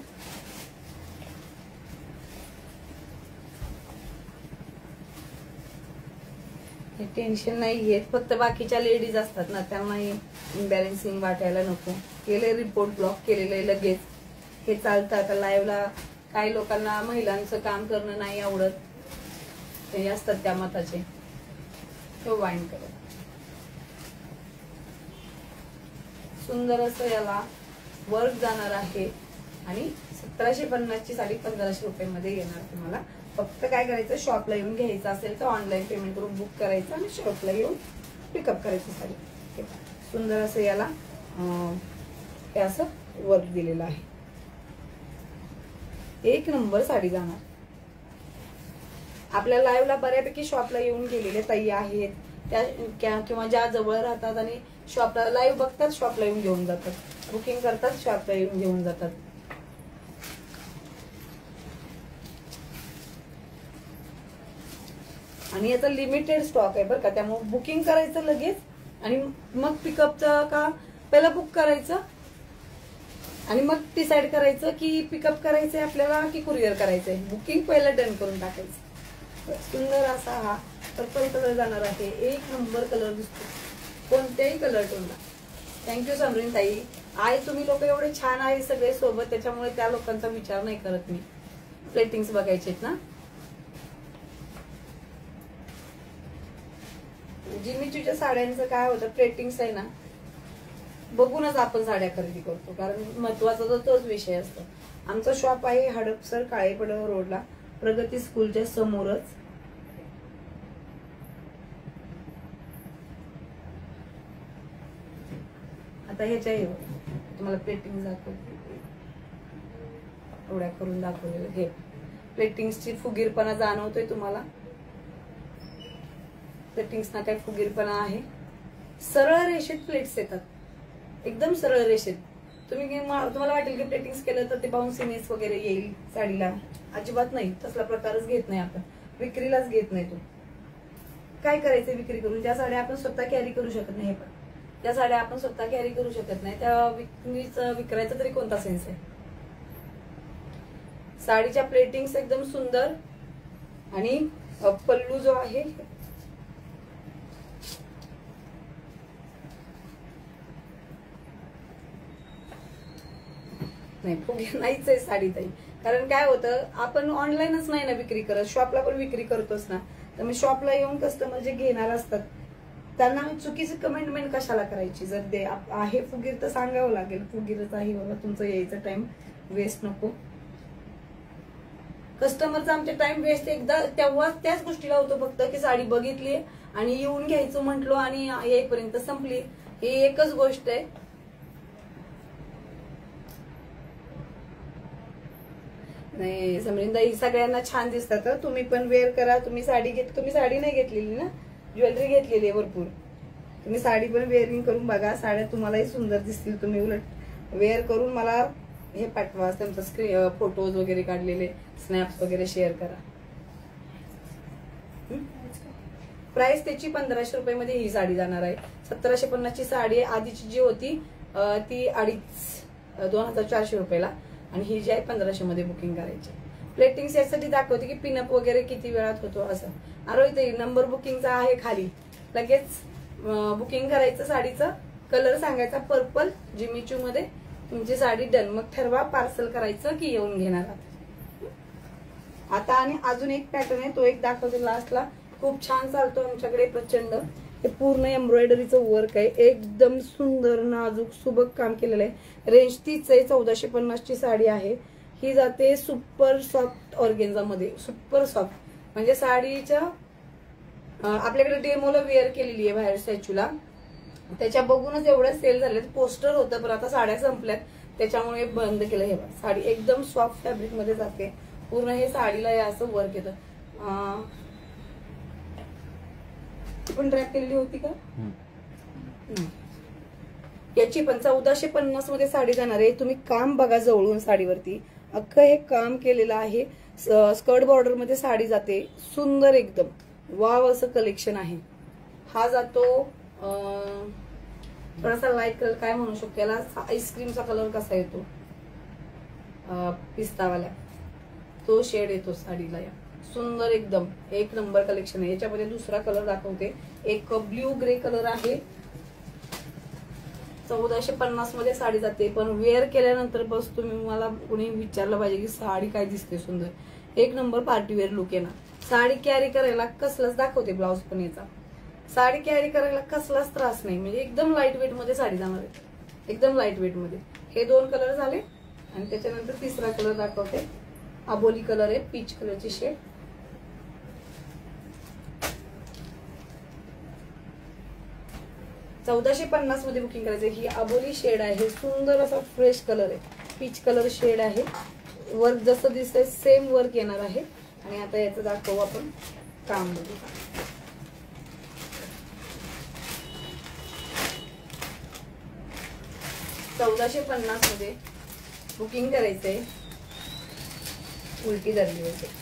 टेन्शन नाही घेत. फक्त बाकीच्या लेडीज असतात ना, त्यांना इम्बॅलन्सिंग वाटायला नको. केले रिपोर्ट ब्लॉक केलेले लगेच. हे चालतं. आता लाईव्हला काही लोकांना महिलांचं काम करणं नाही आवडत, ते असतात त्या मताचे. तो वाईन कलर सुंदर असं याला वर्क जाणार आहे आणि 1750 ची साडी 1500 रुपयामध्ये येणार तुम्हाला. फक्त काय करायचं, शॉपला येऊन घ्यायचं असेल तर ऑनलाईन पेमेंट करून बुक करायचं आणि शॉपला येऊन पिकअप करायची साडी. सुंदर असं याला हे असं वर्क दिलेलं आहे. एक नंबर साडी जाणार. आपल्या लाईव्हला बऱ्यापैकी शॉपला येऊन गेलेले ताई आहेत त्या, किंवा ज्या जवळ राहतात आणि शॉपला लाईव्ह बघतात, शॉपला येऊन घेऊन जातात, बुकिंग करतात, शॉपला येऊन घेऊन जातात. आणि याचा लिमिटेड स्टॉक आहे बरं का, त्यामुळे बुकिंग करायचं लगेच आणि मग पिकअपचं का पहिला बुक करायचं आणि मग डिसाइड करायचं की पिकअप करायचंय आपल्याला की कुरिअर करायचंय. बुकिंग पहिला डन करून टाकायचं. सुंदर असा हा पर्पल कलर जाणार आहे. एक नंबर कलर दिसतो कोणत्याही कलर टोनला. थँक्यू समरीन ताई. आहे तुम्ही लोक एवढे छान आहे सगळे सोबत, त्याच्यामुळे त्या लोकांचा विचार नाही करत मी. प्लेटिंग्स बघायचे ना. जिमीचूच्या साड्यांचं काय होतं, प्लेटिंग्स आहे ना, बघूनच आपण साड्या खरेदी करतो, कारण महत्वाचा तर तोच विषय असतो. आमचं शॉप आहे हडपसर काळेपडळ रोडला, प्रगती स्कूलच्या समोरच. आता ह्याच्या तुम्हाला प्लेटिंग दाखवते, एवढ्या करून दाखवलेलं हे प्लेटिंग्सची फुगीरपणा जाणवतोय तुम्हाला. प्लेटिंग्स ना काय फुगीरपणा आहे. सरळ रेषेत प्लेट्स येतात, एकदम सरळ रेषेत. तुम्हाला वाटेल की प्लेटिंग्स केलं तर ते बाउन्सीनेस वगैरे येईल साडीला, अजिबात नाही. तसला प्रकारच घेत नाही आपण, विक्रीलाच घेत नाही. तो काय करायचं विक्री करून? त्या साड्या आपण स्वतः कॅरी करू शकत नाही. पण त्या साड्या आपण स्वतः कॅरी करू शकत नाही, त्या विक्रायचा तरी कोणता सेन्स आहे? साडीच्या प्लेटिंग्स एकदम सुंदर आणि पल्लू जो आहे नाही, फुगे नाहीच आहे साडी ताई. कारण काय होतं, आपण ऑनलाईनच नाही ना विक्री करत, शॉपला पण विक्री करतोच ना. तर मी शॉपला येऊन कस्टमर जे घेणार असतात त्यांना मी चुकीची कमेंटमेंट कशाला करायची? जर ते आहे फुगीर तर सांगावं लागेल, फुगीरच आहे बाबा, तुमचं यायचं टाइम वेस्ट नको. कस्टमरचा आमच्या टाइम वेस्ट एकदा तेव्हाच त्याच गोष्टीला होतो फक्त, की साडी बघितली आणि येऊन घ्यायचं म्हंटलो आणि येईपर्यंत संपली. ही एकच गोष्ट आहे. नाही समरीनताई, सगळ्यांना छान दिसतात. तुम्ही पण वेअर करा. तुम्ही साडी नाही घेतलेली ना, ज्वेलरी घेतलेली आहे भरपूर. तुम्ही साडी पण वेअरिंग करून बघा, साड्या तुम्हालाही सुंदर दिसतील. तुम्ही उलट वेअर करून मला हे पाठवा, त्यांचा फोटोज वगैरे काढलेले, स्नॅप्स वगैरे शेअर करा. प्राइस त्याची 1500 रुपयामध्ये ही साडी जाणार आहे. 1750 ची साडी आधीची जी होती ती 2400 रुपयाला, आणि ही जी आहे 1500 मध्ये बुकिंग करायची. प्लेटिंग यासाठी दाखवते की पिनअप वगैरे किती वेळात होतो असं. अरे नंबर बुकिंगचा आहे खाली, लगेच बुकिंग करायचं. साडीचं कलर सांगायचा पर्पल जिमीचू मध्ये, तुमची साडी डन. मग ठरवा पार्सल करायचं की येऊन घेणार. आता आणि अजून एक पॅटर्न आहे, तो एक दाखवते लास्टला. खूप छान चालतो आमच्याकडे प्रचंड. हे पूर्ण एम्ब्रॉयडरीचं वर्क आहे, एकदम सुंदर नाजूक सुबक काम केलेलं आहे. रेंज तीच आहे, 1450 ची साडी आहे. ही जाते सुपर सॉफ्ट ऑर्गेन्झा मध्ये. सुपर सॉफ्ट म्हणजे साडीच्या आपल्याकडे डेमोला वेअर केलेली आहे बाहेर स्टॅच्यूला. त्याच्या बघूनच एवढ्या सेल झाले. पोस्टर होतं पण आता साड्या संपल्यात त्याच्यामुळे बंद केलं. हे साडी एकदम सॉफ्ट फॅब्रिक मध्ये जाते पूर्ण. हे साडीला असं वर्क येतं. पण ड्रॅप केलेली होती का? याची पण 1450 मध्ये साडी जाणार आहे. तुम्ही काम बघा जवळून साडीवरती. अख्खं हे काम केलेलं आहे. स्कर्ट बॉर्डर मध्ये साडी जाते. सुंदर एकदम वाव असं कलेक्शन आहे. हा जातो थोडासा लाईट कलर, काय म्हणू शकतो याला, आईस्क्रीमचा कलर कसा येतो पिस्तावाला, तो शेड येतो साडीला. या सुंदर एकदम एक नंबर कलेक्शन आहे. याच्यामध्ये दुसरा कलर दाखवते. एक ब्ल्यू ग्रे कलर आहे. 1450 मध्ये साडी जाते. पण वेअर केल्यानंतर बस तुम्ही मला कोणी विचारलं पाहिजे की साडी काय दिसते सुंदर. एक नंबर पार्टीवेअर लुक आहे ना. साडी कॅरी करायला कसलाच, दाखवते ब्लाऊज पण याचा. साडी कॅरी करायला कसलाच त्रास नाही. म्हणजे एकदम लाईट वेट मध्ये साडी जाणार आहे. एकदम लाईट वेट मध्ये. हे 2 कलर झाले आणि त्याच्यानंतर तिसरा कलर दाखवते. आबोली कलर आहे, पीच कलरची शेड. $1450 मध्ये बुकिंग करायचं. ही आबोली शेड आहे. सुंदर असा फ्रेश कलर आहे. पीच कलर शेड आहे. वर्क जसं दिसतंय सेम वर्क येणार आहे. आणि आता याचं दाखवू आपण काम बघू. 1450 मध्ये बुकिंग करायचंय. उलटी धरली होते.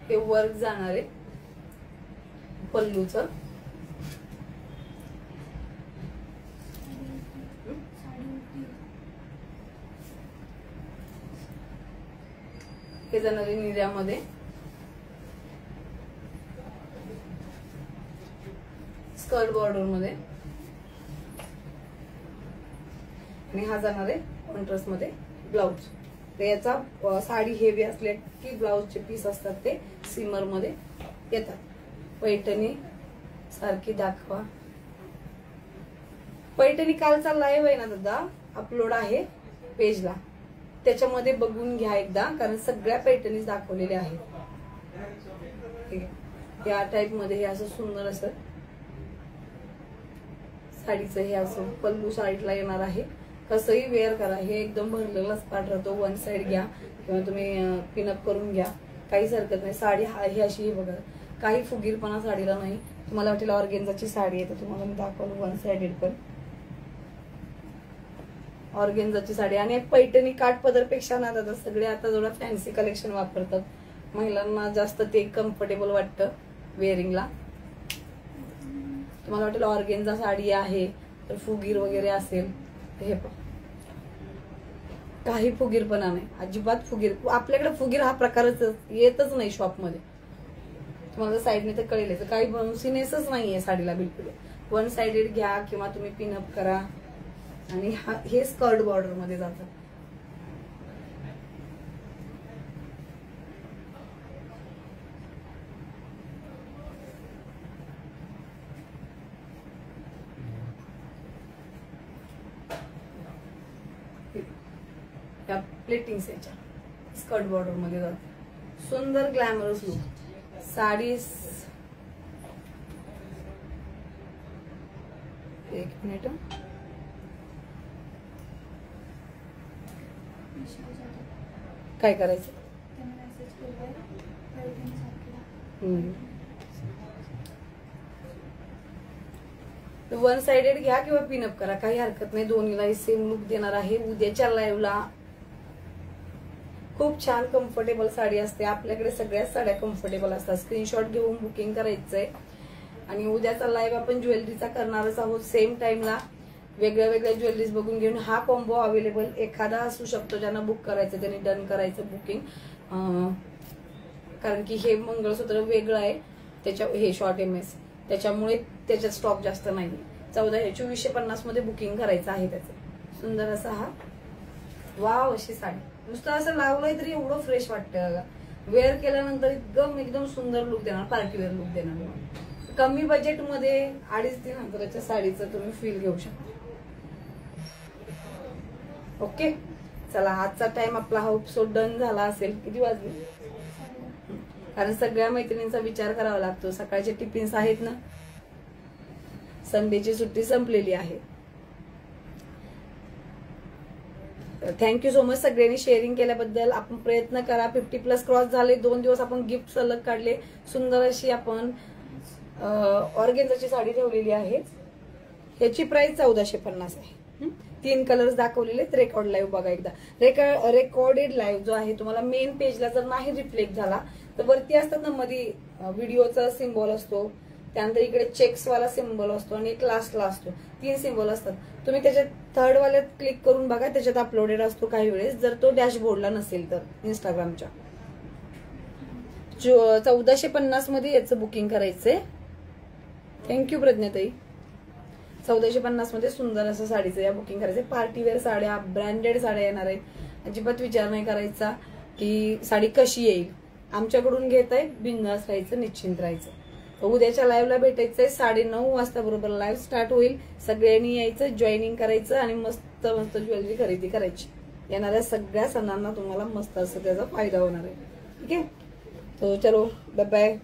हे वर्क जाणार आहे पल्लूचं. हे जाणार आहे निर्यामध्ये. स्कर्ट बॉर्डर मध्ये. आणि हा जाणार आहे कॉन्ट्रास्ट मध्ये ब्लाउज. तर याचा साडी हेवी असले की ब्लाउजचे पीस असतात ते सीमर मध्ये येतात. पैठणी सारखी दाखवा. पैठणी कालचा लाईव्ह आहे ना दादा, अपलोड आहे पेजला, त्याच्यामध्ये बघून घ्या एकदा. कारण सगळ्या पैठणी दाखवलेल्या आहेत. ठीक आहे. या टाइप मध्ये हे असं सुंदर असं साडीचं हे असं पल्लू साडीला येणार आहे. कसंही वेअर करा. हे एकदम भरलेला स्पार्ट राहतो. वन साइड घ्या किंवा तुम्ही पिनअप करून घ्या, काहीच हरकत नाही. साडी ही अशी ही बघा, काही फुगीरपणा साडीला नाही. तुम्हाला वाटेल ऑर्गेन्झाची साडी आहे तर तुम्हाला मी दाखवलं वन साइडेड पण ऑर्गेन्झाची साडी. आणि पैठणी काठपदर पेक्षा ना दादा सगळे आता जरा फॅन्सी कलेक्शन वापरतात. महिलांना जास्त ते कम्फर्टेबल वाटतं वेअरिंगला. तुम्हाला वाटेल ऑर्गेन्झा साडी आहे तर फुगीर वगैरे असेल. हे पण काही फुगीरपणा नाही, अजिबात फुगीर. आपल्याकडे फुगीर हा प्रकारच येतच नाही शॉपमध्ये. तुम्हाला साईडने तर कळेल. काही बाउन्सीनेसच नाहीये साडीला बिलकुल. वन साइडेड घ्या किंवा तुम्ही पिनअप करा. आणि हे स्कर्ट बॉर्डर मध्ये जातं. त्या प्लेटिंग्स याच्या स्कर्ट बॉर्डर मध्ये जात. सुंदर ग्लॅमरस लुक. साडी एक मिनिट. काय करायचं? वन साइडेड घ्या किंवा पिनअप करा, काही हरकत नाही. दोन्हीलाही सेम लुक देणार आहे. उद्याच्या लाईव्हला खूप छान कम्फर्टेबल साडी असते. आपल्याकडे सगळ्याच साड्या कम्फर्टेबल असतात. स्क्रीनशॉट घेऊन बुकिंग करायचंय. आणि उद्याचा लाईव्ह आपण ज्वेलरीचा करणारच आहोत. सेम टाइमला वेगळ्या वेगळ्या ज्वेलरीज बघून घेऊन. हा कॉम्बो अवेलेबल एखादा असू शकतो ज्यांना बुक करायचं त्यांनी डन करायचं बुकिंग. कारण की हे मंगळसूत्र वेगळं आहे, त्याच्या हे शॉर्ट MS, त्याच्यामुळे त्याच्यात स्टॉक जास्त नाही. 2450 मध्ये बुकिंग करायचं आहे त्याचं. सुंदर असा हा वाव अशी साडी नुसतं असं लावलंय तरी एवढं फ्रेश वाटतं बघा. वेअर केल्यानंतर एकदम सुंदर लुक देणार, पार्टी वेअर लुक देणार. कमी बजेटमध्ये 2,500-3,000 हजाराच्या साडीचं तुम्ही फील घेऊ शकता. ओके चला, आजचा टाइम आपला होपसो डन झाला असेल. किती वाजले? कारण सगळ्या मैत्रिणींचा विचार करावा लागतो. सकाळचे टिफिन्स आहेत ना, संडेची सुट्टी संपलेली आहे. थँक्यू सो मच सगळ्यांनी शेअरिंग केल्याबद्दल. आपण प्रयत्न करा. 50+ क्रॉस झाले. 2 दिवस आपण गिफ्ट सलग काढले. सुंदर अशी आपण ऑर्गेन्झाची साडी ठेवलेली आहे. याची प्राइस 1450 आहे. 3 कलर्स दाखवलेले. रेकॉर्ड लाईव्ह बघा एकदा. रेकॉर्डेड लाईव्ह जो आहे तुम्हाला मेन पेजला जर नाही रिफ्लेक्ट झाला तर वरती असतात ना मध्ये व्हिडिओचा सिम्बॉल असतो, त्यानंतर इकडे चेक्स वाला सिम्बॉल असतो आणि एक लास्टला असतो. 3 सिम्बॉल असतात. तुम्ही त्याच्यात थर्ड वाल्यात क्लिक करून बघा, त्याच्यात अपलोडेड असतो काही वेळेस, जर तो डॅशबोर्डला नसेल तर इंस्टाग्रामच्या. 1450 मध्ये याचं बुकिंग करायचंय. थँक्यू प्रज्ञाताई. 1450 मध्ये सुंदर असं साडीचं या बुकिंग करायचंय. पार्टीवेअर साड्या, ब्रँडेड साड्या येणार आहेत. अजिबात विचार नाही करायचा की साडी कशी येईल. आमच्याकडून घेताय, बिंदास राहायचं, निश्चिंत राहायचं. उद्याच्या लाईव्हला भेटायचंय. 9:30 वाजता बरोबर लाईव्ह स्टार्ट होईल. सगळ्यांनी यायचं, जॉईनिंग करायचं आणि मस्त मस्त ज्वेलरी खरेदी करायची. येणाऱ्या सगळ्या सणांना तुम्हाला मस्त असं त्याचा फायदा होणार आहे. ठीक आहे, तो चलो बाय बाय.